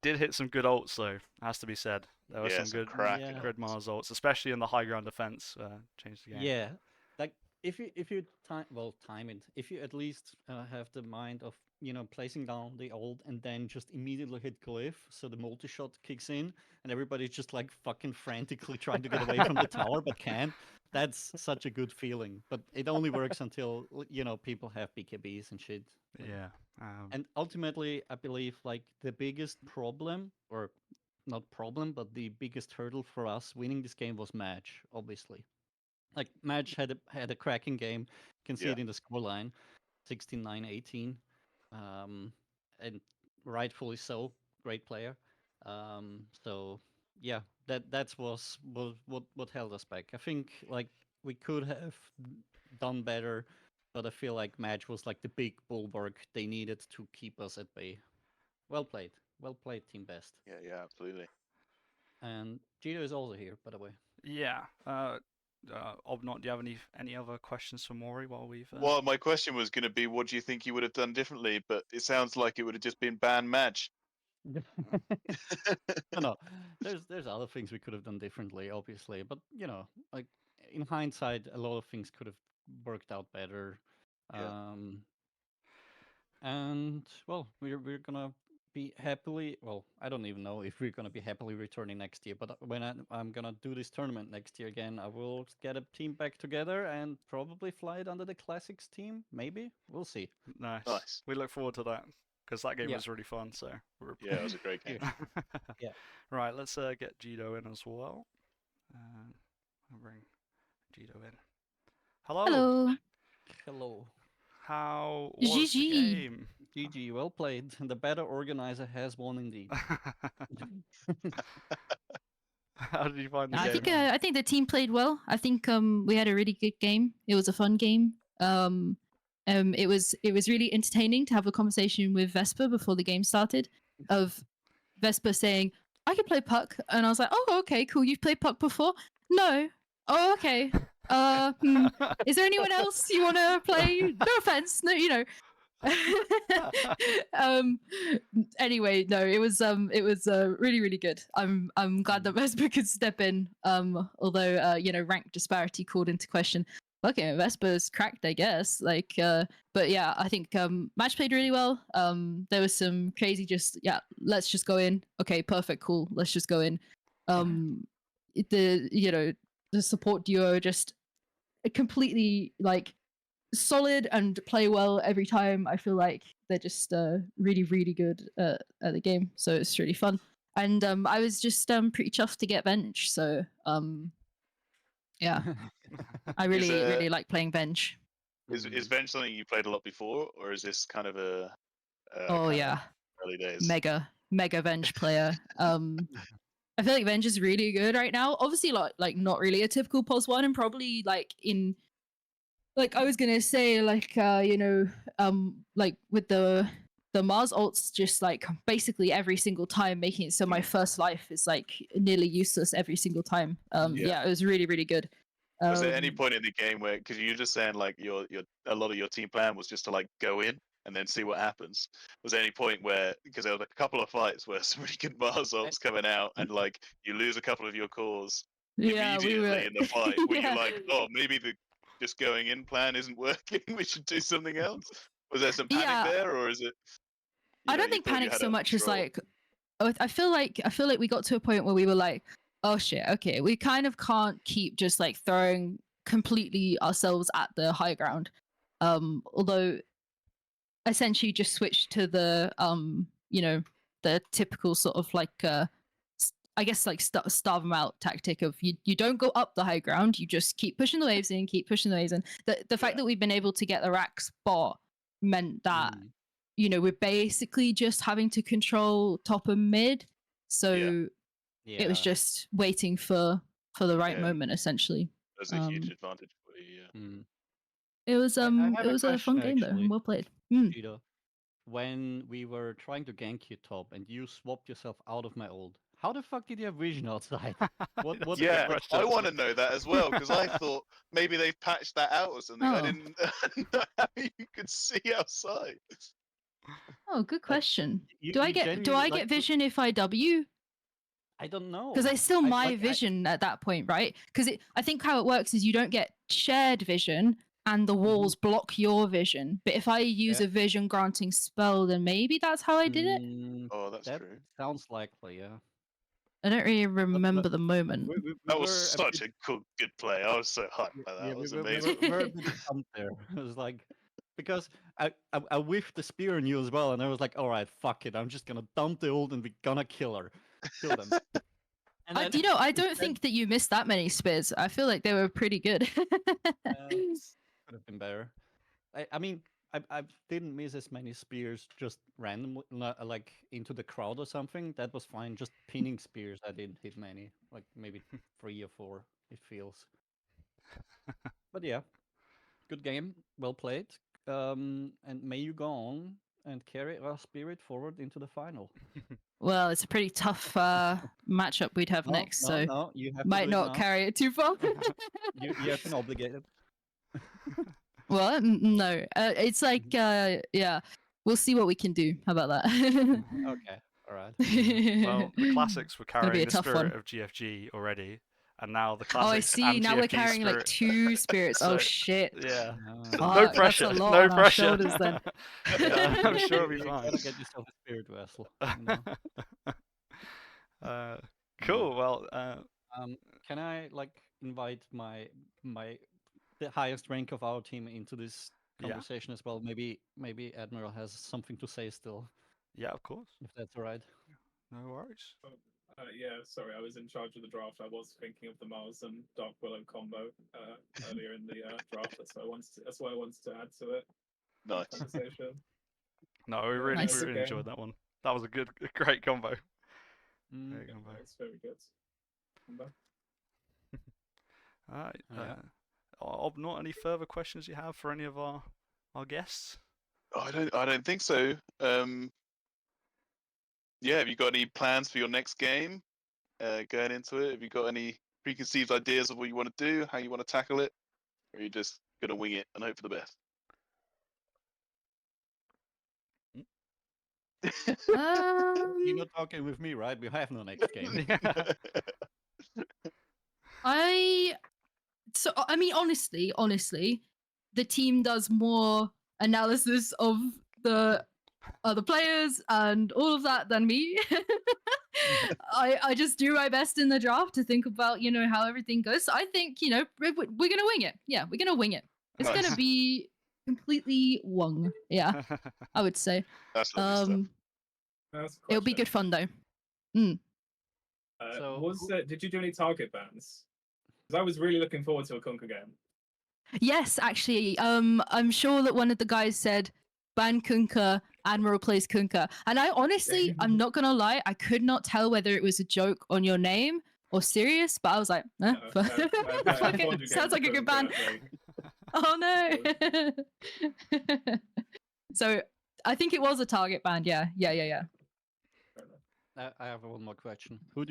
Did hit some good ults though, has to be said. There were Yeah, some some good cracking Yeah. good ults. Mars ults, especially in the high ground defense. Changed the game. Yeah, like if you time it, if you at least have the mind of placing down the old and then just immediately hit glyph, so the multi shot kicks in and everybody's just like fucking frantically trying to get away from the tower but can't. That's such a good feeling, but it only works until people have BKBs and shit. Like, Yeah. and ultimately, I believe like the biggest problem, or not problem, but the biggest hurdle for us winning this game was match, obviously. Like Madge had a cracking game. You can see Yeah. it in the scoreline, 16-9-18, and rightfully so. Great player. So yeah, that was what held us back. I think like we could have done better, but I feel like Madge was like the big bulwark they needed to keep us at bay. Well played, Team Best. Yeah, yeah, absolutely. And Gito is also here, by the way. Yeah. Obnot, do you have any other questions for Maury while we've? Well, my question was going to be, what do you think you would have done differently? But it sounds like it would have just been ban match. No, there's other things we could have done differently, obviously, but like in hindsight, a lot of things could have worked out better. Yeah. And well, we're gonna be happily. Well, I don't even know if we're gonna be happily returning next year, but when I'm gonna do this tournament next year again, I will get a team back together and probably fly it under the classics team. Maybe we'll see. Nice. Nice. We look forward to that because that game Yeah. was really fun. So we're Yeah, it was a great game. Yeah. Right. Let's get Gito in as well. I'll bring Gito in. Hello. Hello. Hello. How was the GG. game? GG, well played. The better organizer has won indeed. How did you find the I game? think I think the team played well. I think we had a really good game. It was a fun game. It was really entertaining to have a conversation with Vespa before the game started. Of Vespa saying, "I can play puck," and I was like, "Oh, okay, cool. You've played puck before?" No. Oh, okay. Is there anyone else you want to play? No offense. No, anyway, no, it was really, really good. I'm glad that Vespa could step in. Although rank disparity called into question. Okay, Vespa's cracked, I guess. But yeah, I think match played really well. There was some crazy let's just go in. Okay, perfect, cool. Let's just go in. The support duo just completely solid and play well every time. I feel like they're just really, really good at the game. So it's really fun. And I was just pretty chuffed to get bench. So Yeah, I really Is, really like playing Venge. Is Venge something you played a lot before, or is this kind of a Oh kind yeah, of early days? mega Venge player. I feel like Venge is really good right now. Obviously, like not really a typical POS one, and probably like in like I was gonna say like like with the Mars ults, just like basically every single time, making it so my first life is like nearly useless every single time. Yeah, it was really really good. Was there any Um, point in the game where, because you're just saying like your a lot of your team plan was just to like go in and then see what happens? Was there any point where, because there was a couple of fights where some really good Mars ults coming out and like you lose a couple of your cores yeah, we were. immediately in the fight, where you're Yeah. like, oh, maybe the just going in plan isn't working, we should do something else? Was there some panic Yeah, there, or is it, I don't you think thought you panic had so it under much as control? like I feel like we got to a point where we were like, oh shit, okay, we kind of can't keep just like throwing completely ourselves at the high ground. Although essentially just switched to the the typical sort of like I guess like starve them out tactic of you don't go up the high ground, you just keep pushing the waves in, keep pushing the waves in. The fact Yeah. that we've been able to get the rack spot meant that we're basically just having to control top and mid. So it was Yeah. just waiting for the right Yeah. moment essentially. That's a huge advantage for you. Yeah. Mm. I It have a was a fun question game though, and actually, well played. Mm. Cheetah. When we were trying to gank you top and you swapped yourself out of my ult, how the fuck did you have vision outside? What That's what a good Yeah, question. I want to know that as well, because I thought maybe they've patched that out or something. I Oh. didn't know how you could see outside. Oh, good like question. you Do I you get genuinely like vision if I W? I don't Because know. I still my I vision at that point, right? Because I think how it works is you don't get shared vision and the walls block your vision. But if I use Yeah. a vision granting spell, then maybe that's how I did it. Oh, that's That true. sounds likely, yeah. I don't really But remember the moment. we That was were a such bit a cool, good play. I was so hyped by that. yeah, It was we amazing. were a bit stumped there. It was like because I whiffed the spear on you as well, and I was like, all right, fuck it, I'm just gonna dump the ult and we're gonna kill them. And then I don't instead, think that you missed that many spears. I feel like they were pretty good. could have been better. I mean, I didn't miss as many spears just randomly, like into the crowd or something. That was fine. Just pinning spears, I didn't hit many, like maybe 3 or 4. It feels. But yeah, good game, well played. And may you go on and carry our spirit forward into the final. Well, it's a pretty tough matchup we'd have next, so No, you have to might do it not now. carry it too far. You have been obligated. Well, no, it's like yeah, we'll see what we can do. How about that? Okay, all right. Well, the classics were It's gonna be carrying a the tough spirit one. of GFG already, and now the Oh, I classics see. and Now we're GFG carrying like spirit. 2 spirits. So, Oh shit. yeah. Uh, No Fuck, pressure. that's a lot No on our pressure. shoulders then. Yeah, I'm sure it'll be you fine. gotta get yourself a spirit vessel. You know? Cool. Well, Can I like invite my the highest rank of our team into this yeah, conversation as well? Maybe Admiral has something to say still, yeah, of course. if that's all right. No worries. Yeah, sorry, I was in charge of the draft. I was thinking of the Mars and Dark Willow combo earlier in the draft. That's why I wanted to add to it. Nice. Conversation. No, we Yeah, really, Nice. really enjoyed that one. That was a great combo. Mm, Great combo. That's very good. Combo. All right. Yeah. Not any further questions you have for any of our guests? Oh, I don't think so. Yeah, have you got any plans for your next game? Going into it, have you got any preconceived ideas of what you want to do, how you want to tackle it, or are you just gonna wing it and hope for the best? You're not talking with me, right? We have no next game. I mean, honestly, the team does more analysis of the other players and all of that than me. I just do my best in the draft to think about how everything goes. So I think we're gonna wing it. Yeah, we're gonna wing it. It's Nice. gonna be completely wung. Yeah, I would say. That's lovely stuff. It'll be good fun though. So Did you do any target bans? Because I was really looking forward to a Kunkka game. Yes, actually, I'm sure that one of the guys said ban Kunkka, Admiral plays Kunkka, and I honestly, I'm not gonna lie, I could not tell whether it was a joke on your name or serious, but I was like, eh, fuck it, sounds like a good ban. Oh no! So I think it was a target ban. Yeah. I have one more question. Who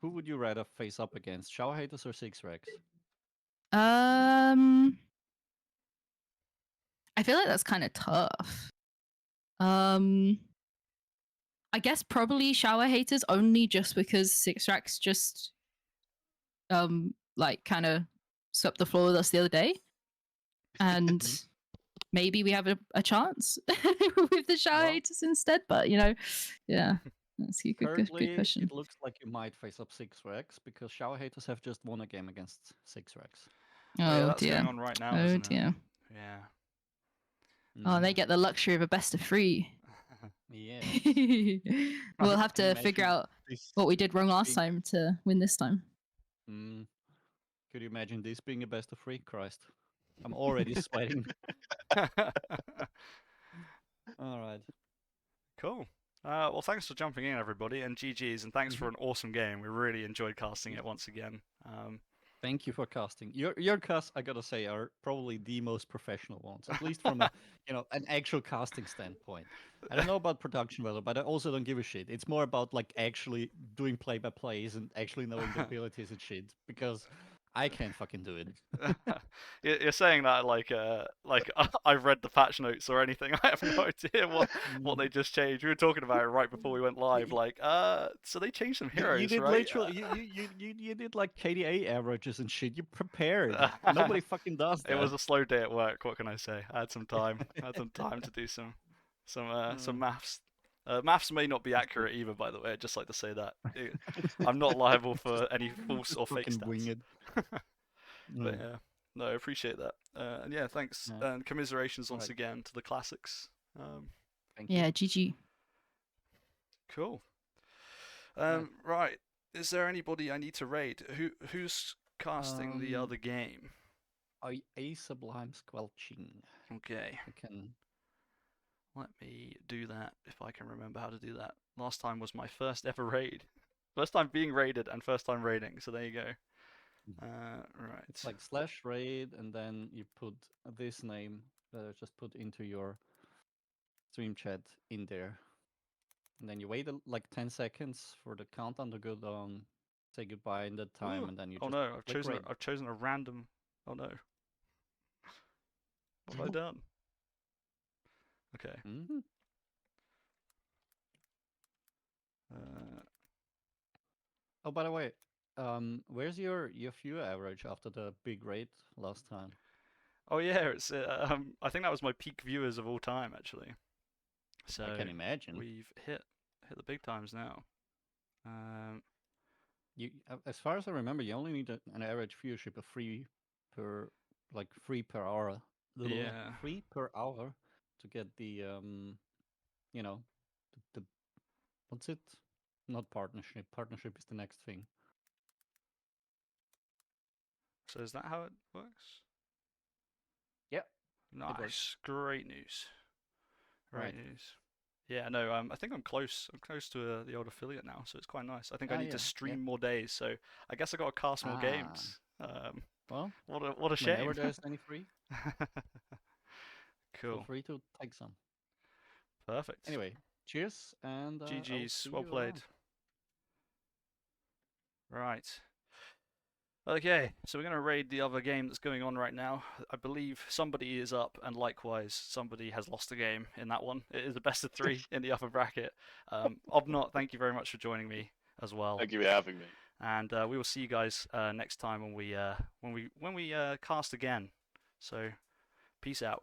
would you rather face up against, Shower Haters or Six Rex? I feel like that's kind of tough. I guess probably Shower Haters only just because Six Racks just like kind of swept the floor with us the other day, and maybe we have a chance with the Shower Well- Haters instead. But yeah, that's a good Currently, question. it looks like you might face up Six Rex because Shower Haters have just won a game against Six Rex. Oh, yeah, Oh that's dear. going on right now, Oh isn't it? dear. Yeah. Oh, they get the luxury of a best of 3. Yeah. We'll have Can you to figure imagine out this what we did wrong last being- time to win this time. Could you imagine this being a best of 3? Christ. I'm already sweating. All right. Cool. Well, thanks for jumping in, everybody, and GG's, and thanks for an awesome game. We really enjoyed casting it once again. Thank you for casting. Your casts, I gotta say, are probably the most professional ones, at least from a an actual casting standpoint. I don't know about production value, but I also don't give a shit. It's more about like actually doing play-by-plays and actually knowing the abilities and shit, because I can't fucking do it. You're saying that like I've read the patch notes or anything. I have no idea what they just changed. We were talking about it right before we went live. Like, so they changed some heroes, You did right? literally, you did like KDA averages and shit. You prepared. Nobody fucking does that. It was a slow day at work. What can I say? I had some time. I had some time to do some maths. Maths may not be accurate either, by the way. I'd just like to say that. I'm not liable for any false or fake Fucking stats. wing it. But yeah, no, I appreciate that. And yeah, thanks. Yeah. And commiserations once Right. again to the classics. Thank you. Yeah, GG. Cool. Right. Right. Is there anybody I need to raid? Who's casting the other game? A Sublime Squelching. Okay. I can. Let me do that if I can remember how to do that. Last time was my first ever raid. First time being raided and first time raiding, so there you go. Right. It's like /raid, and then you put this name that I just put into your stream chat in there. And then you wait like 10 seconds for the countdown to go down, say goodbye in that time, Ooh. and then you Oh just no, click raid. I've chosen a random. Oh no. What have I done? Okay. Mhm. Oh, by the way, where's your view average after the big raid last time? Oh yeah, it's I think that was my peak viewers of all time actually. So I can imagine. we've hit the big times now. You, as far as I remember, you only need an average viewership of 3 per hour. Yeah. 3 per hour to get the the what's it? Not partnership. Partnership is the next thing. So is that how it works? Yep. Nice. works. Great news. Great Right. news. Yeah, no, I think I'm close. I'm close to the old affiliate now, so it's quite nice. I think I need to stream more days, so I guess I got to cast more games. Well, What a shame. whenever there's any free, feel Cool. free to take some. Perfect. Anyway, cheers and I'll GG's. see Well you played. around. Right. Okay, so we're going to raid the other game that's going on right now. I believe somebody is up, and likewise, somebody has lost a game in that one. It is a best of 3 in the upper bracket. Obnot, thank you very much for joining me as well. Thank you for having me. And we will see you guys next time when we cast again. So, peace out.